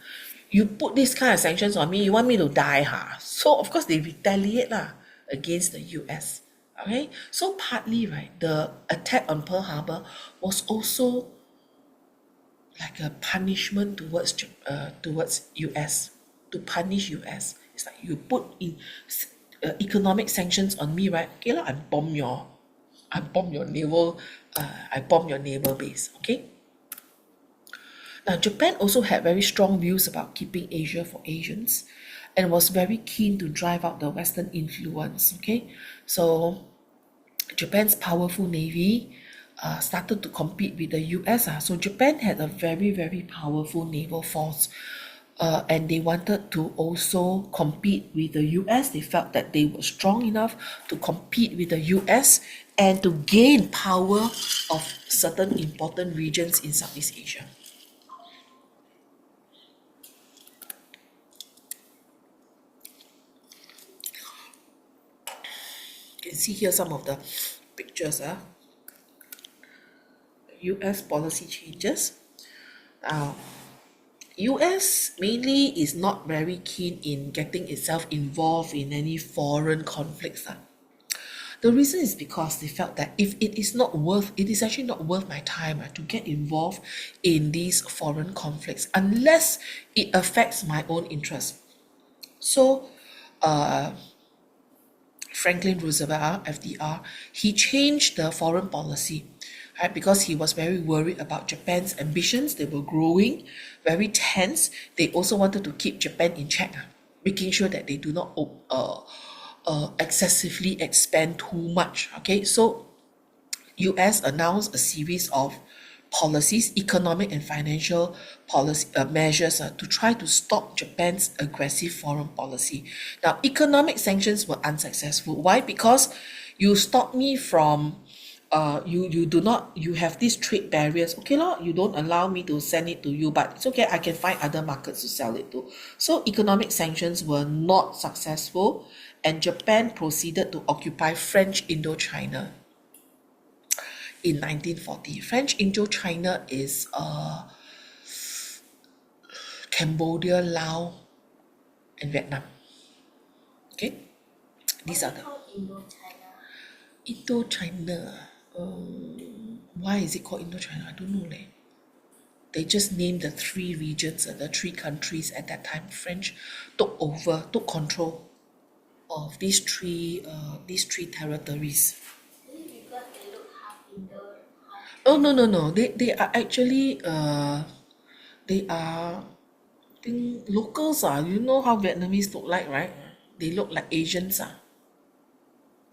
You put this kind of sanctions on me, you want me to die, So of course they retaliate against the US. Okay, so partly, right, the attack on Pearl Harbor was also like a punishment towards US, to punish US. It's like you put in economic sanctions on me, right? Okay, I bomb your naval base. Okay. Now, Japan also had very strong views about keeping Asia for Asians and was very keen to drive out the Western influence. Okay, so Japan's powerful navy started to compete with the US. So Japan had a very, very powerful naval force. And they wanted to also compete with the US. They felt that they were strong enough to compete with the US and to gain power of certain important regions in Southeast Asia. You can see here some of the pictures. US policy changes. US mainly is not very keen in getting itself involved in any foreign conflicts. The reason is because they felt that if it is actually not worth my time to get involved in these foreign conflicts unless it affects my own interests. So, Franklin Roosevelt, FDR, he changed the foreign policy, right? Because he was very worried about Japan's ambitions. They were growing, very tense. They also wanted to keep Japan in check, making sure that they do not excessively expand too much. Okay, so US announced a series of policies, economic and financial policy measures to try to stop Japan's aggressive foreign policy. Now, economic sanctions were unsuccessful. Why? Because you stop me from you have these trade barriers. Okay, you don't allow me to send it to you, but it's okay, I can find other markets to sell it to. So economic sanctions were not successful, and Japan proceeded to occupy French Indochina in 1940. French Indochina is Cambodia, Laos, and Vietnam. Okay, these are the Indochina. Why is it called Indochina? I don't know. They just named the three regions, the three countries at that time. French took control of these three territories. Because they look half Indo, half. Oh no. They are actually they are, I think, locals. You know how Vietnamese look like, right? They look like Asians.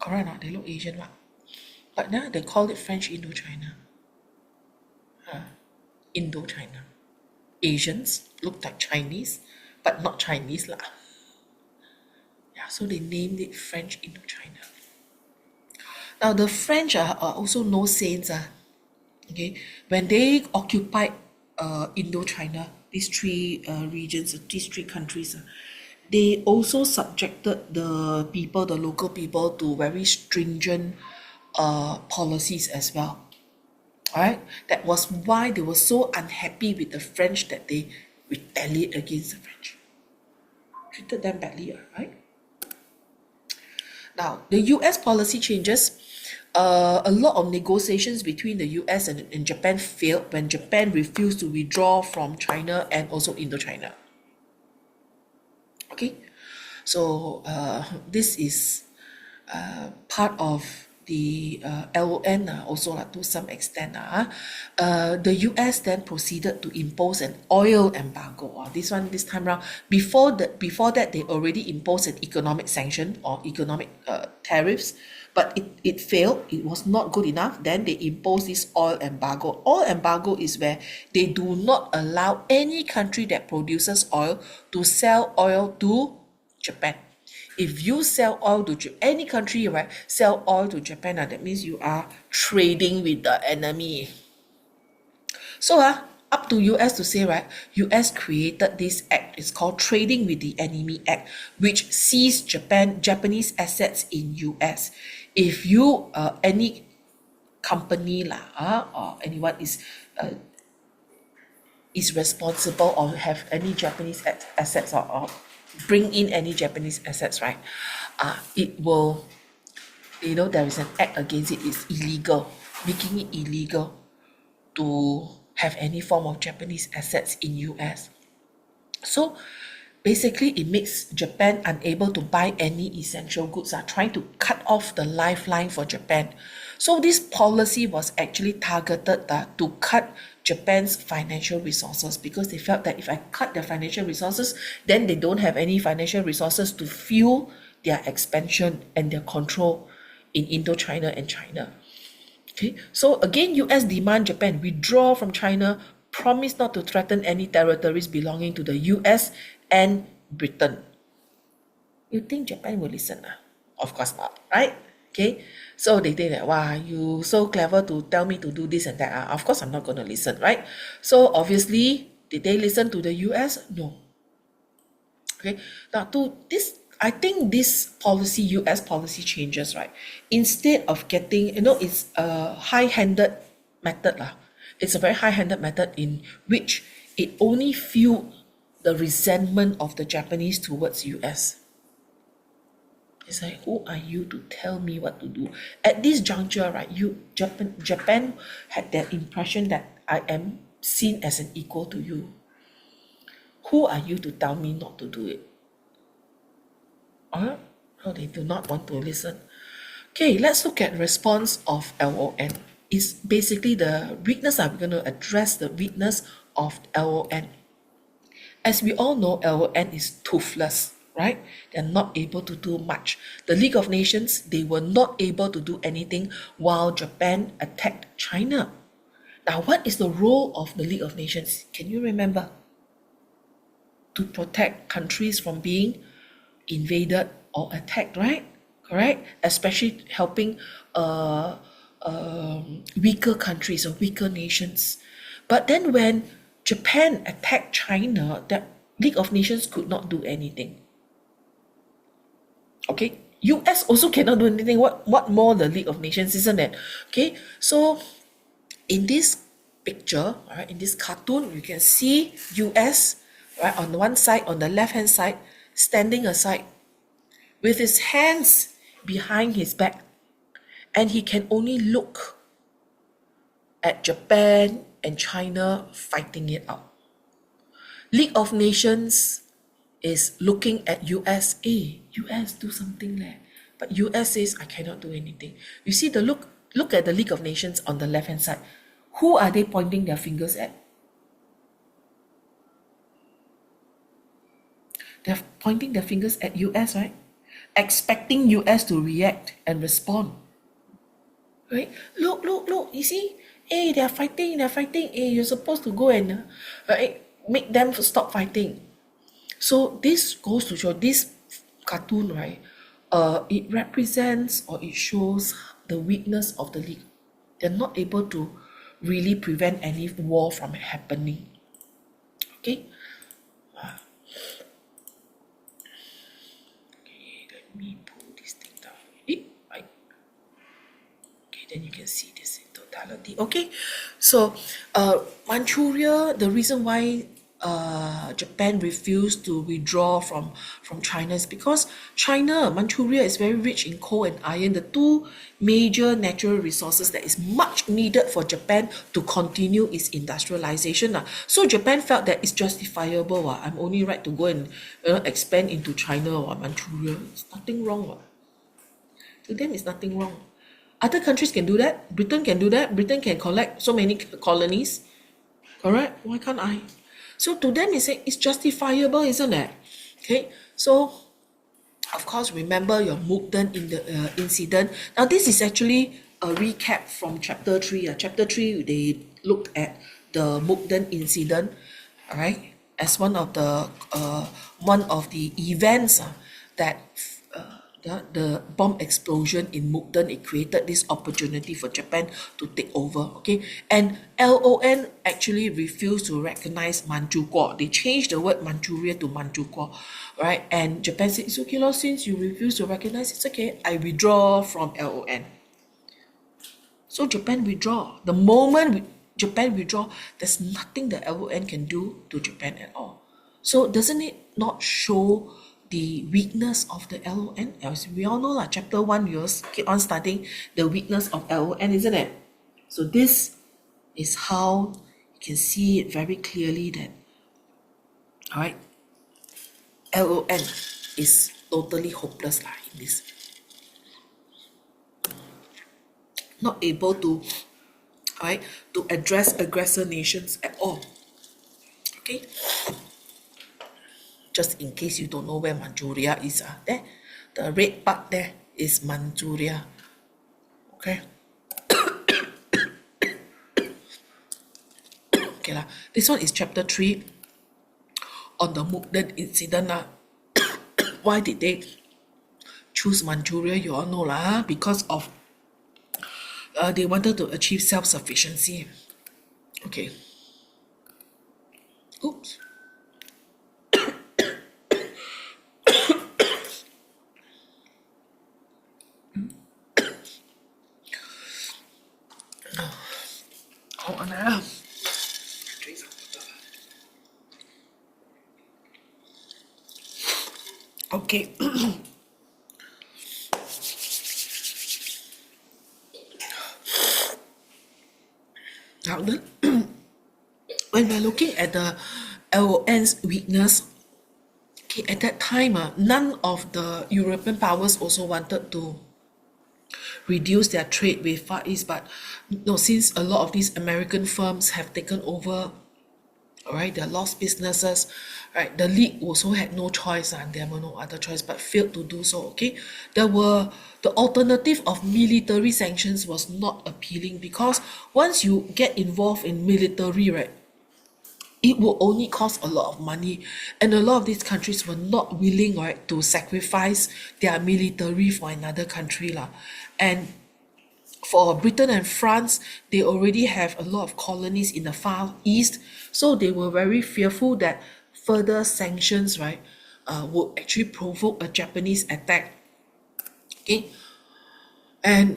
Correct. They look Asian. But now they call it French Indochina. Indochina. Asians look like Chinese, but not Chinese lah. Yeah, so they named it French Indochina. Now the French are also no saints. Okay, when they occupied Indochina, these three regions, these three countries, they also subjected the local people, to very stringent policies as well. All right, that was why they were so unhappy with the French that they retaliate against the French, treated them badly, right? Now, the US policy changes. A lot of negotiations between the US and Japan failed when Japan refused to withdraw from China and also Indochina. Okay, so this is part of the LON also to some extent. The US then proceeded to impose an oil embargo. This time around, before that they already imposed an economic sanction or economic tariffs, but it failed. It was not good enough. Then they imposed this oil embargo. Oil embargo is where they do not allow any country that produces oil to sell oil to Japan. If you sell oil to any country, right, sell oil to Japan, that means you are trading with the enemy. So up to US to say, right, US created this act. It's called Trading with the Enemy Act, which sees Japanese assets in US. If you any company or anyone is responsible or have any Japanese assets or bring in any Japanese assets, right, it will, there is an act against it. It's illegal, making it illegal to have any form of Japanese assets in US. So basically it makes Japan unable to buy any essential goods, trying to cut off the lifeline for Japan. So this policy was actually targeted to cut Japan's financial resources, because they felt that if I cut their financial resources, then they don't have any financial resources to fuel their expansion and their control in Indochina and China. Okay, so again, US demand Japan withdraw from China, promise not to threaten any territories belonging to the US and Britain. You think Japan will listen? Of course not, right? Okay, so they think that, wow, you so clever to tell me to do this and that. Of course, I'm not going to listen, right? So obviously, did they listen to the US? No. Okay, now to this, I think this policy, US policy changes, right? Instead of getting, it's a high-handed method lah. It's a very high-handed method in which it only fueled the resentment of the Japanese towards US. It's like, who are you to tell me what to do? At this juncture, right, Japan had that impression that I am seen as an equal to you. Who are you to tell me not to do it? No, they do not want to listen. Okay, let's look at response of LON. It's basically the weakness. We're going to address the weakness of LON. As we all know, LON is toothless, right? They're not able to do much. The League of Nations, they were not able to do anything while Japan attacked China. Now, what is the role of the League of Nations? Can you remember? To protect countries from being invaded or attacked, right? Correct? Especially helping weaker countries or weaker nations. But then when Japan attacked China, the League of Nations could not do anything. Okay? US also cannot do anything. What more the League of Nations, isn't it? Okay? So in this picture, right, in this cartoon, you can see US, right, on one side, on the left-hand side, standing aside with his hands behind his back, and he can only look at Japan and China fighting it out. League of Nations is looking at US. US do something there. But US says, I cannot do anything. You see the look at the League of Nations on the left-hand side. Who are they pointing their fingers at? They're pointing their fingers at US, right? Expecting US to react and respond. Right? Look, you see? Hey, they're fighting. Hey, you're supposed to go and make them stop fighting. So this goes to show, this cartoon, right? It represents or it shows the weakness of the League. They're not able to really prevent any war from happening. Okay? Let me pull this thing down. Right. Okay, then you can see this in totality. Okay, so Manchuria, the reason why Japan refused to withdraw from China is because Manchuria is very rich in coal and iron, the two major natural resources that is much needed for Japan to continue its industrialization. So Japan felt that it's justifiable. I'm only right to go and expand into China or Manchuria. It's nothing wrong. To them, it's nothing wrong. Other countries can do that. Britain can do that. Britain can collect so many colonies. Correct? Why can't I? So to them, it's justifiable, isn't it? Okay, so of course, remember your Mukden in the incident. Now, this is actually a recap from chapter 3. Chapter 3, they looked at the Mukden incident, all right, as one of the events that the bomb explosion in Mukden, it created this opportunity for Japan to take over, okay? And LON actually refused to recognize Manchukuo. They changed the word Manchuria to Manchukuo, right? And Japan said, it's okay, since you refuse to recognize, it's okay, I withdraw from LON. So Japan withdraw. The moment Japan withdraw, there's nothing that LON can do to Japan at all. So doesn't it not show the weakness of the LON? As we all know, chapter 1, we will keep on studying the weakness of LON, isn't it? So this is how you can see it very clearly that, all right, LON is totally hopeless in this. Not able to, all right, to address aggressor nations at all. Okay. Just in case you don't know where Manchuria is, there, the red part there is Manchuria. Okay. Okay lah. This one is chapter 3 on the Mukden incident lah. Why did they choose Manchuria? You all know lah, because of they wanted to achieve self-sufficiency. Okay. Oops. Hold on now. Okay. Now then, when we're looking at the LON's weakness, okay, at that time, none of the European powers also wanted to reduce their trade with Far East, but no, since a lot of these American firms have taken over, all right, they lost businesses, right, the league also had no choice and there were no other choice but failed to do so. Okay, the alternative of military sanctions was not appealing, because once you get involved in military, right, it will only cost a lot of money, and a lot of these countries were not willing, right, to sacrifice their military for another country lah. And for Britain and France, they already have a lot of colonies in the Far East, so they were very fearful that further sanctions, right, would actually provoke a Japanese attack. Okay, and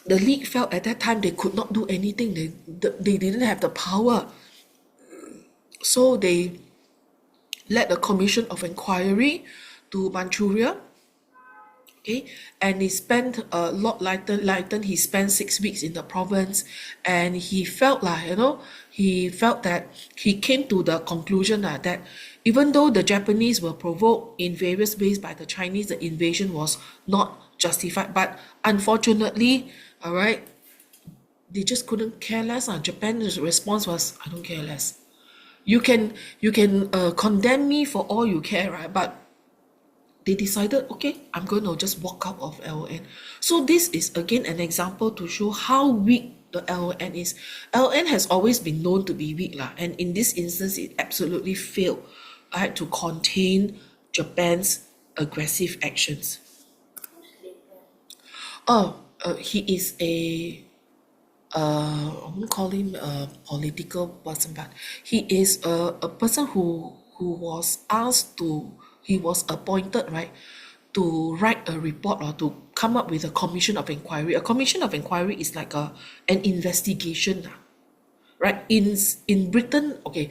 the League felt at that time they could not do anything. They didn't have the power, so they led a commission of inquiry to Manchuria. Okay, and he spent Lord Lytton, he spent 6 weeks in the province, and he felt like, he felt that he came to the conclusion that even though the Japanese were provoked in various ways by the Chinese, the invasion was not justified. But unfortunately, all right, they just couldn't care less. Japan's response was, I don't care less. You can condemn me for all you care, right? But they decided, okay, I'm going to just walk out of LON. So this is again an example to show how weak the LON is. LON has always been known to be weak, and in this instance, it absolutely failed, right, to contain Japan's aggressive actions. He is I won't call him a political person, but he is a person who was asked to, he was appointed, right, to write a report or to come up with a commission of inquiry. A commission of inquiry is like an investigation, right? In Britain, okay,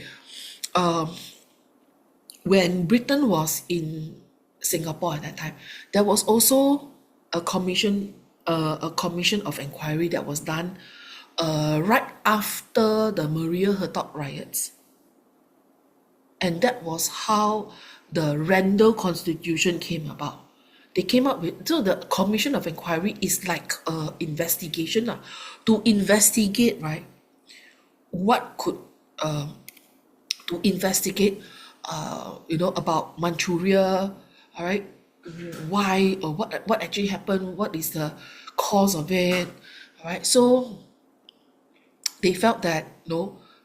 when Britain was in Singapore at that time, there was also a commission of inquiry that was done right after the Maria Hertog riots. And that was how the Randall Constitution came about. They came up with, so the commission of inquiry is like an investigation to investigate, right, what could to investigate about Manchuria, all right, why or what actually happened, what is the cause of it, all right. So they felt that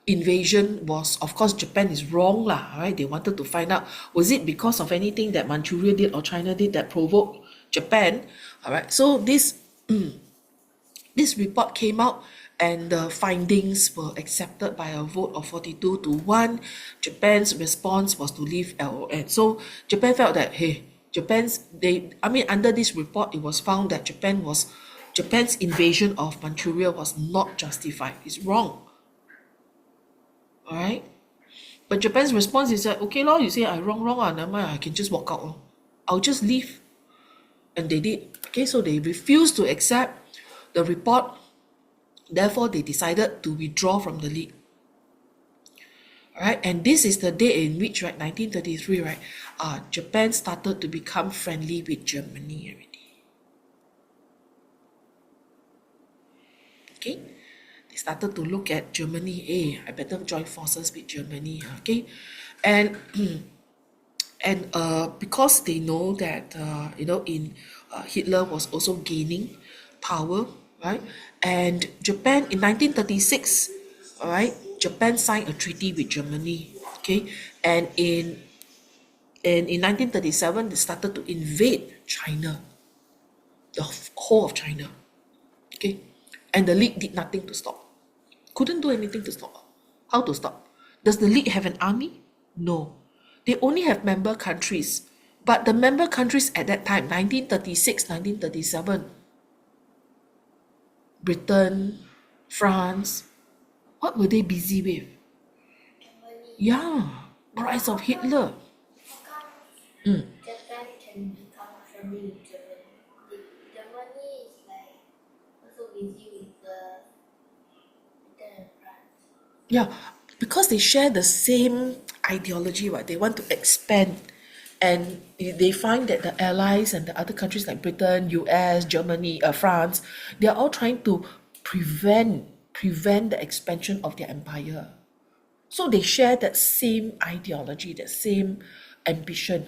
invasion was, of course, Japan is wrong right? They wanted to find out, was it because of anything that Manchuria did or China did that provoked Japan, all right? So this this report came out, and the findings were accepted by a vote of 42-1. Japan's response was to leave LON. So Japan felt that, hey, under this report, it was found that Japan's invasion of Manchuria was not justified. It's wrong. All right? But Japan's response is that, okay, you say I wrong, never mind, I can just walk out. I'll just leave. And they did. Okay, so they refused to accept the report. Therefore, they decided to withdraw from the League. All right, and this is the day in which, right, 1933, right, Japan started to become friendly with Germany already. Okay, they started to look at Germany. Hey, I better join forces with Germany. Okay, and And because they know that in Hitler was also gaining power, right? And Japan in 1936, all right, Japan signed a treaty with Germany, okay, and in 1937 they started to invade China, the whole of China, okay, and the League did nothing to stop, couldn't do anything to stop. How to stop? Does the League have an army? No. They only have member countries. But the member countries at that time, 1936, 1937, Britain, France, what were they busy with? Germany. Yeah, rise of Hitler. How come Mm. Japan can become friendly with Germany? Germany is like also busy with the Britain and France. Yeah, because they share the same ideology, right? They want to expand. And they find that the allies and the other countries like Britain, US, Germany, France, they are all trying to prevent the expansion of their empire. So they share that same ideology, that same ambition.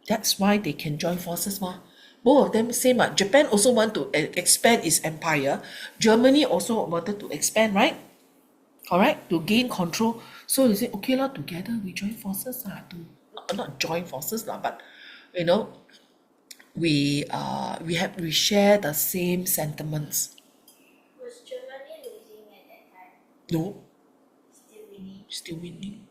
That's why they can join forces, ma. Both of them same. Japan also want to expand its empire. Germany also wanted to expand, right? Correct, to gain control. So they say, okay lah, together we join forces lah, to not join forces lah, but you know, we share the same sentiments. Was Germany losing at that time? No, Still winning? still winning.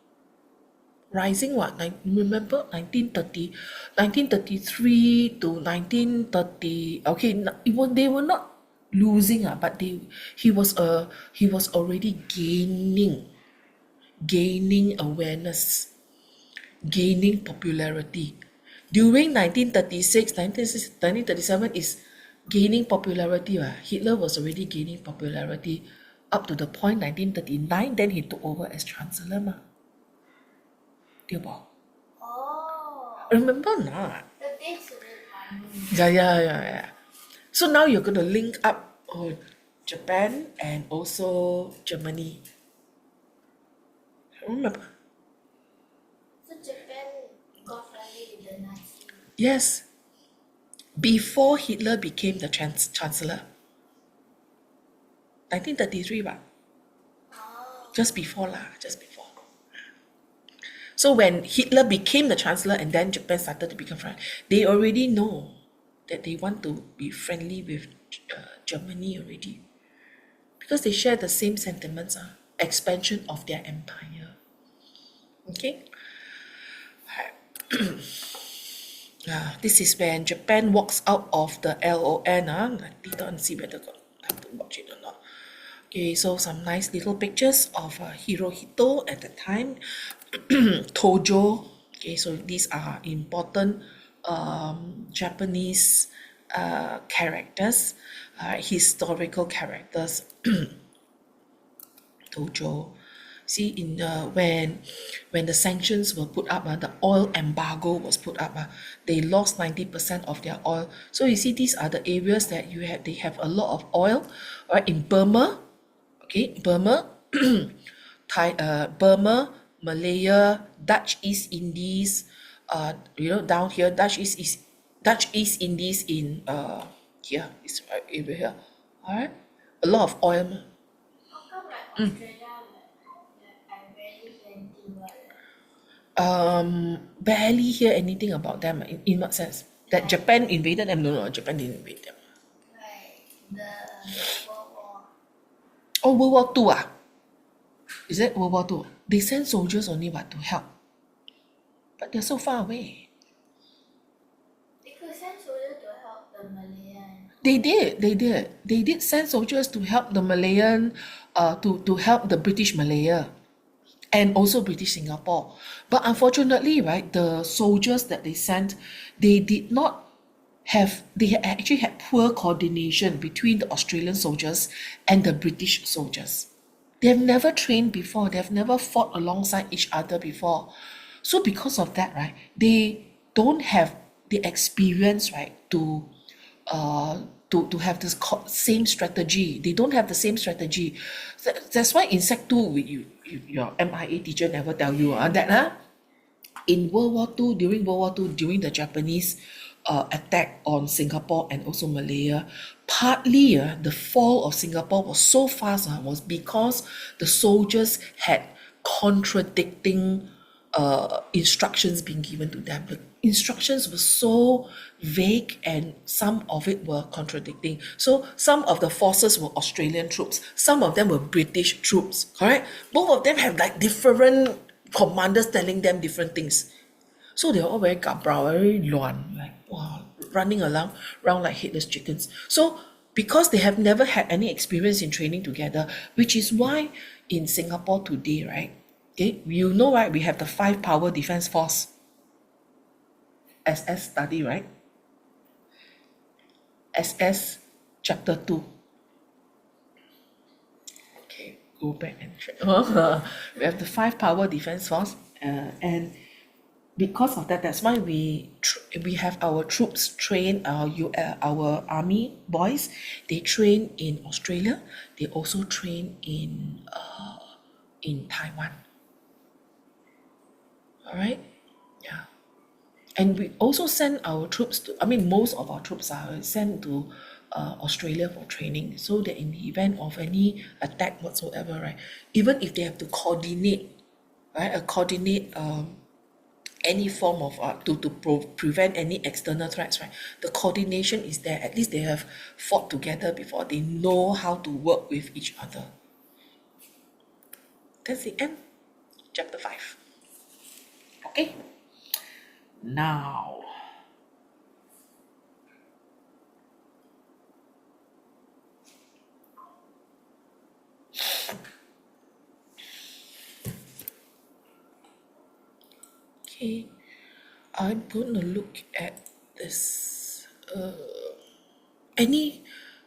Rising what? Remember 1930, 1933 to 1930. Okay, they were not losing, but he was already gaining awareness, gaining popularity. During 1936, 1937 is gaining popularity. Hitler was already gaining popularity up to the point 1939, then he took over as chancellor. Oh, Remember not? the dates were funny. Yeah. So now you're going to link up Japan and also Germany. Remember? So Japan got friendly with the Nazis. Yes. Before Hitler became the chancellor. 1933, but Oh, just before lah, just before. So when Hitler became the chancellor and then Japan started to become friendly, they already know that they want to be friendly with Germany already. Because they share the same sentiments, expansion of their empire. Okay? This is when Japan walks out of the LON. Later on, see whether got time to watch it or not. Okay, so some nice little pictures of Hirohito at the time. Tojo. Okay, so these are important Japanese characters, historical characters. Tojo. See, in when the sanctions were put up, the oil embargo was put up, they lost 90% of their oil. So you see, these are the areas that they have a lot of oil, right? In Burma, okay, Burma, Burma, Malaya, Dutch East Indies, down here, Dutch East Indies in here, this area here, all right, a lot of oil. how come like Australia I barely hear anything about it? Barely hear anything about them. In what sense? That Japan invaded them? No, Japan didn't invade them. Like the World War. Oh, World War Two. Is it World War Two? They send soldiers only to help, but they're so far away. They could send soldiers to help the Malayan. They did send soldiers to help the Malayan, to help the British Malaya, and also British Singapore. But unfortunately, right, the soldiers that they sent, they actually had poor coordination between the Australian soldiers and the British soldiers. They've never trained before, they've never fought alongside each other before. So because of that, right, they don't have the experience, right, to have this same strategy. They don't have the same strategy. That's why in Sec 2, your MIA teacher never tell you that in World War II, during World War II, during the Japanese attack on Singapore and also Malaya, partly the fall of Singapore was so fast was because the soldiers had contradicting instructions being given to them. The instructions were so vague and some of it were contradicting. So some of the forces were Australian troops, some of them were British troops, correct? Both of them have like different commanders telling them different things. So they're all very gabrao, very luan, like wow, running around like headless chickens. So because they have never had any experience in training together, which is why in Singapore today, right? Okay, you know, right? We have the 5 Power Defence Force SS study, right? SS Chapter 2. Okay, go back and check. We have the 5 Power Defence Force, and because of that, that's why we have our troops train our army boys. They train in Australia. They also train in Taiwan. All right, yeah. And we also send our troops to, I mean, most of our troops are sent to Australia for training, so that in the event of any attack whatsoever, right, even if they have to coordinate, right, coordinate any form of prevent any external threats, right, the coordination is there. At least they have fought together before. They know how to work with each other. That's the end. Chapter 5. Okay. Now, okay, I'm going to look at this.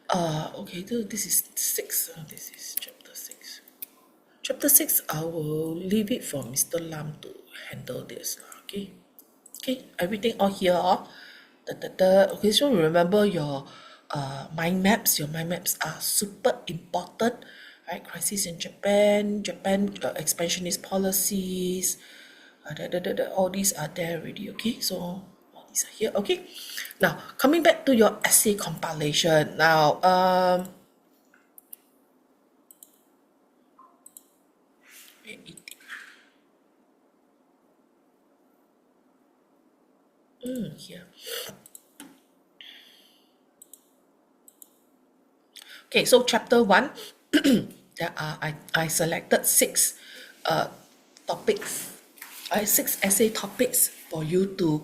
Okay, this is 6. This is chapter 6. Chapter 6, I will leave it for Mr. Lam to handle this. Okay. Okay, everything all here. Okay, so remember your mind maps. Your mind maps are super important, right? Crisis in Japan expansionist policies, all these are there already. Okay, so all these are here. Okay, now coming back to your essay compilation. Now, here. Okay, so chapter 1, I selected 6 topics, 6 essay topics for you to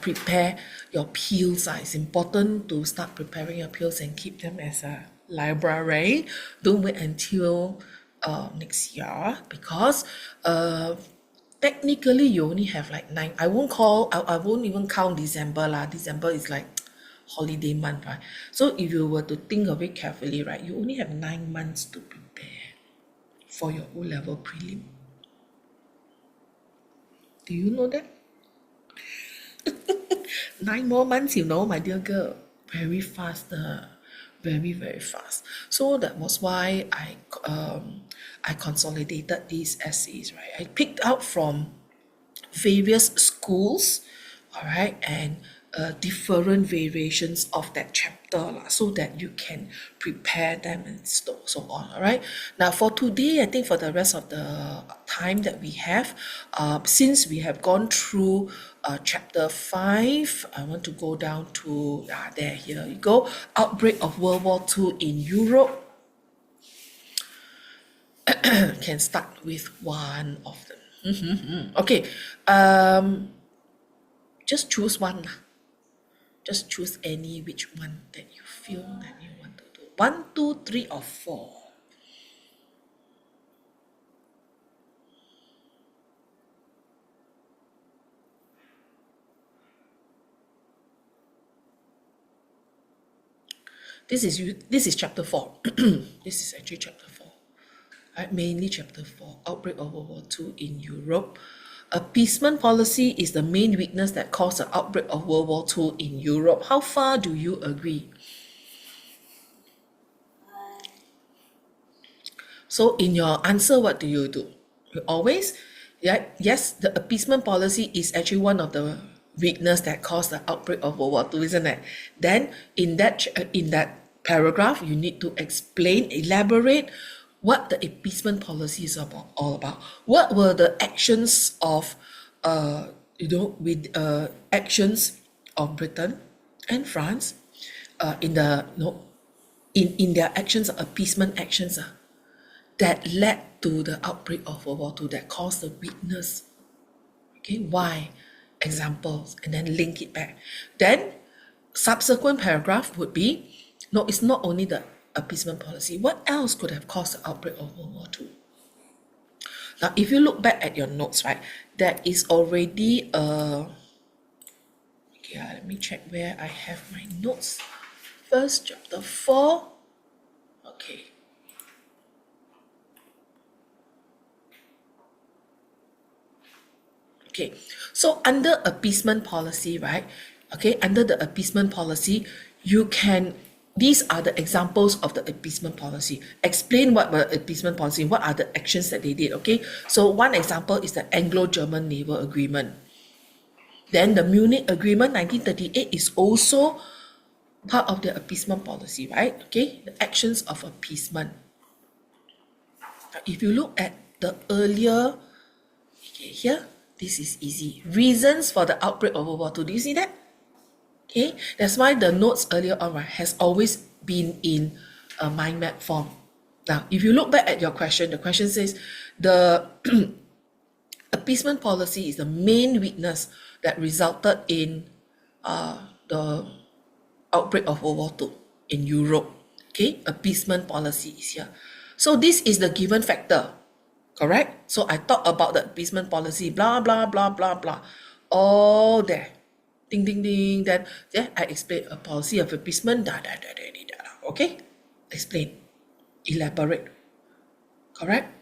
prepare your pills. It's important to start preparing your pills and keep them as a library. Don't wait until next year, because technically you only have like 9. I won't even count December lah. December is like holiday month, right? So if you were to think of it carefully, right, you only have 9 months to prepare for your O-level prelim. Do you know that? 9 more months, my dear girl. Very fast, very, very fast. So that was why I consolidated these essays, right? I picked out from various schools, all right, and different variations of that chapter so that you can prepare them and so on. All right, now for today, I think for the rest of the time that we have, since we have gone through chapter 5, I want to go down to here you go, outbreak of World War II in Europe. Can start with one of them. Okay, just choose one. Just choose any which one that you feel that you want to do. 1, 2, 3, or 4. This is chapter 4. This is actually chapter 4. Right, mainly chapter 4, outbreak of World War II in Europe. Appeasement policy is the main weakness that caused the outbreak of World War II in Europe. How far do you agree? So in your answer, what do? You always Yeah, yes, the appeasement policy is actually one of the weakness that caused the outbreak of World War II, isn't it? Then in that paragraph, you need to explain, elaborate what the appeasement policy is all about. What were the actions of, actions of Britain and France, in the, in their actions, appeasement actions, that led to the outbreak of World War II, that caused the weakness. Okay, why? Examples, and then link it back. Then subsequent paragraph would be, no, it's not only the appeasement policy. What else could have caused the outbreak of World War II? Now, if you look back at your notes, right, there is already a, okay, let me check where I have my notes. First, chapter 4. Okay. Okay, so under appeasement policy, right? Okay, under the appeasement policy, you can, these are the examples of the appeasement policy. Explain what were appeasement policy, what are the actions that they did, okay? So one example is the Anglo-German Naval Agreement. Then the Munich Agreement 1938 is also part of the appeasement policy, right? Okay, the actions of appeasement. Now, if you look at the earlier, okay, here, this is easy. Reasons for the outbreak of World War II. Do you see that? Okay, that's why the notes earlier on, right, has always been in a mind map form. Now, if you look back at your question, the question says the appeasement policy is the main weakness that resulted in the outbreak of World War II in Europe. Okay, appeasement policy is here. So this is the given factor, correct? So I talk about the appeasement policy, blah, blah, blah, blah, blah, all there. Ding, ding, ding. Then I explain a policy of appeasement, okay? Explain, elaborate, correct?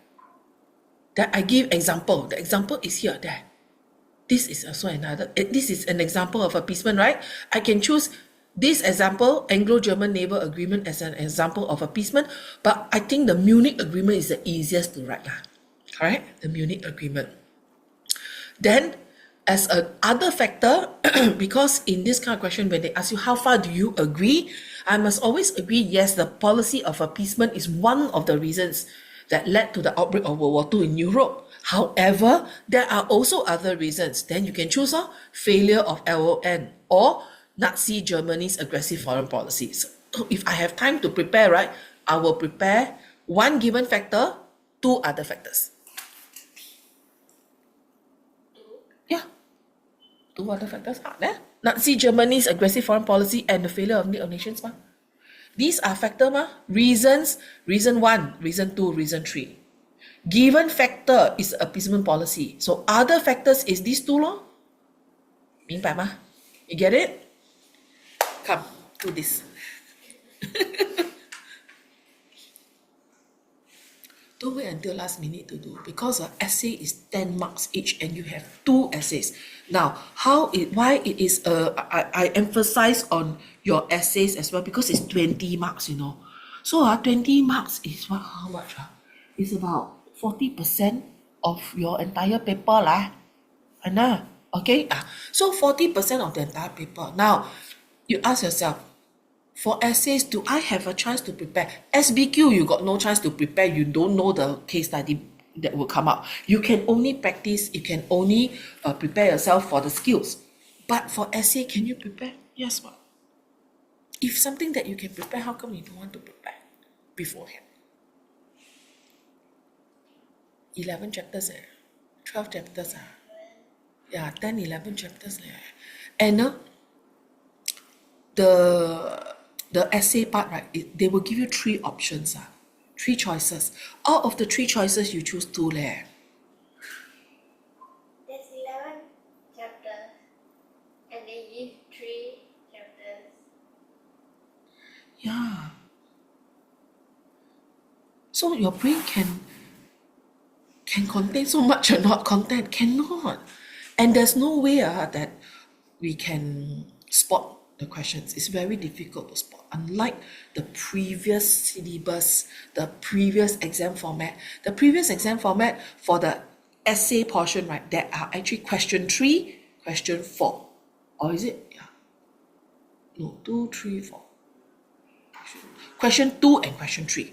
Then I give example. The example is here, there. This is also this is an example of appeasement, right? I can choose this example, Anglo-German Naval Agreement, as an example of appeasement, but I think the Munich Agreement is the easiest to write, correct? The Munich Agreement. Then, as a other factor, because in this kind of question, when they ask you how far do you agree, I must always agree, yes, the policy of appeasement is one of the reasons that led to the outbreak of World War II in Europe. However, there are also other reasons. Then you can choose failure of LON or Nazi Germany's aggressive foreign policies. So if I have time to prepare, right, I will prepare one given factor, two other factors. Yeah, two other factors are there. Nazi Germany's aggressive foreign policy and the failure of League of Nations. These are factor reasons, reason 1, reason 2, reason 3. Given factor is appeasement policy. So other factors is these two lor. 明白吗? You get it? Come, do this. Don't wait until last minute to do, because an essay is 10 marks each and you have 2 essays. Now, why it is, I emphasize on your essays as well, because it's 20 marks, So 20 marks is how much? It's about 40% of your entire paper lah. Okay? So 40% of the entire paper. Now, you ask yourself, for essays, do I have a chance to prepare? SBQ, you got no chance to prepare. You don't know the case study that will come up. You can only practice, you can only prepare yourself for the skills. But for essay, can you prepare? Yes, what? If something that you can prepare, how come you don't want to prepare beforehand? 11 chapters, 12 chapters. Yeah, 10, 11 chapters. And the essay part, right, they will give you 3 options, 3 choices. Out of the 3 choices, you choose 2 There's 11 chapters, and they give 3 chapters. Yeah. So your brain can contain so much or not content? Cannot. And there's no way that we can spot the questions. It's very difficult to spot. Unlike the previous syllabus, the previous exam format. The previous exam format for the essay portion, right, there are actually question 3, question 4. Or is it? Yeah. No, 2, 3, 4. Question 2 and question 3.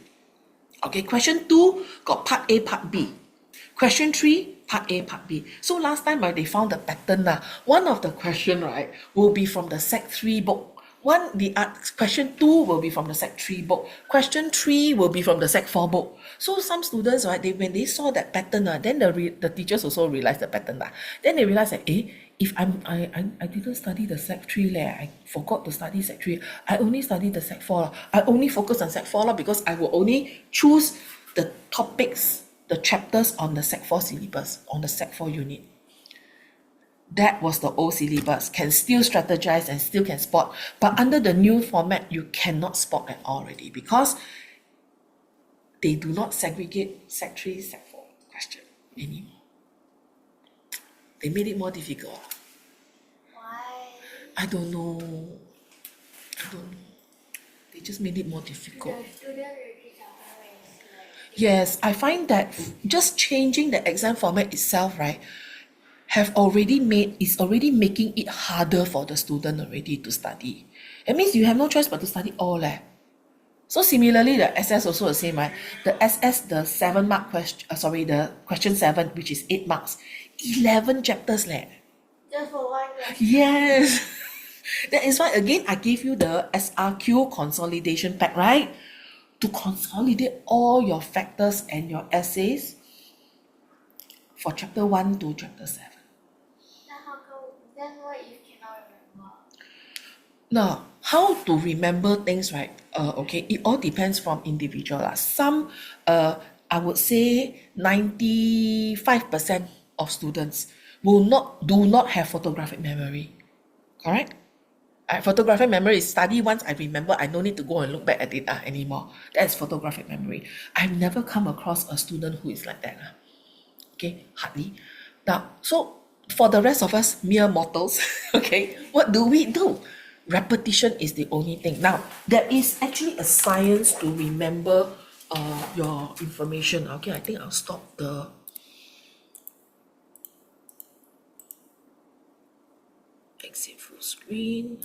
Okay, question 2 got part A, part B. Question 3, part A, part B. So last time they found the pattern. One of the question, right, will be from the Sec 3 book. Question 2 will be from the Sec 3 book. Question 3 will be from the Sec 4 book. So some students, right, when they saw that pattern, then the teachers also realized the pattern. Then they realized that, if I didn't study the Sec 3, I forgot to study Sec 3. I only studied the Sec 4. I only focus on Sec 4 because I will only choose the topics, the chapters on the Sec 4 syllabus, on the Sec 4 unit. That was the old syllabus. Can still strategize and still can spot. But under the new format, you cannot spot at all already because they do not segregate Sec 3, Sec 4 question anymore. They made it more difficult. Why? I don't know. They just made it more difficult. The student already summarize. Yes, I find that just changing the exam format itself, right, is already making it harder for the student already to study. It means you have no choice but to study all. So similarly, the SS also the same, right? The SS, the 7-mark question, the question 7, which is 8 marks, 11 chapters. Just for one question. Yes. That is why, again, I gave you the SRQ consolidation pack, right? To consolidate all your factors and your essays for chapter 1 to chapter 7. Then what you cannot remember? Now, how to remember things, right? Okay, it all depends from individual. Some, I would say 95% of students do not have photographic memory. Correct? Photographic memory is study once I remember, I don't need to go and look back at it anymore. That's photographic memory. I've never come across a student who is like that. Okay, hardly. Now, so for the rest of us, mere mortals, okay, what do we do? Repetition is the only thing. Now, there is actually a science to remember your information. Okay, I think I'll stop the exit full screen.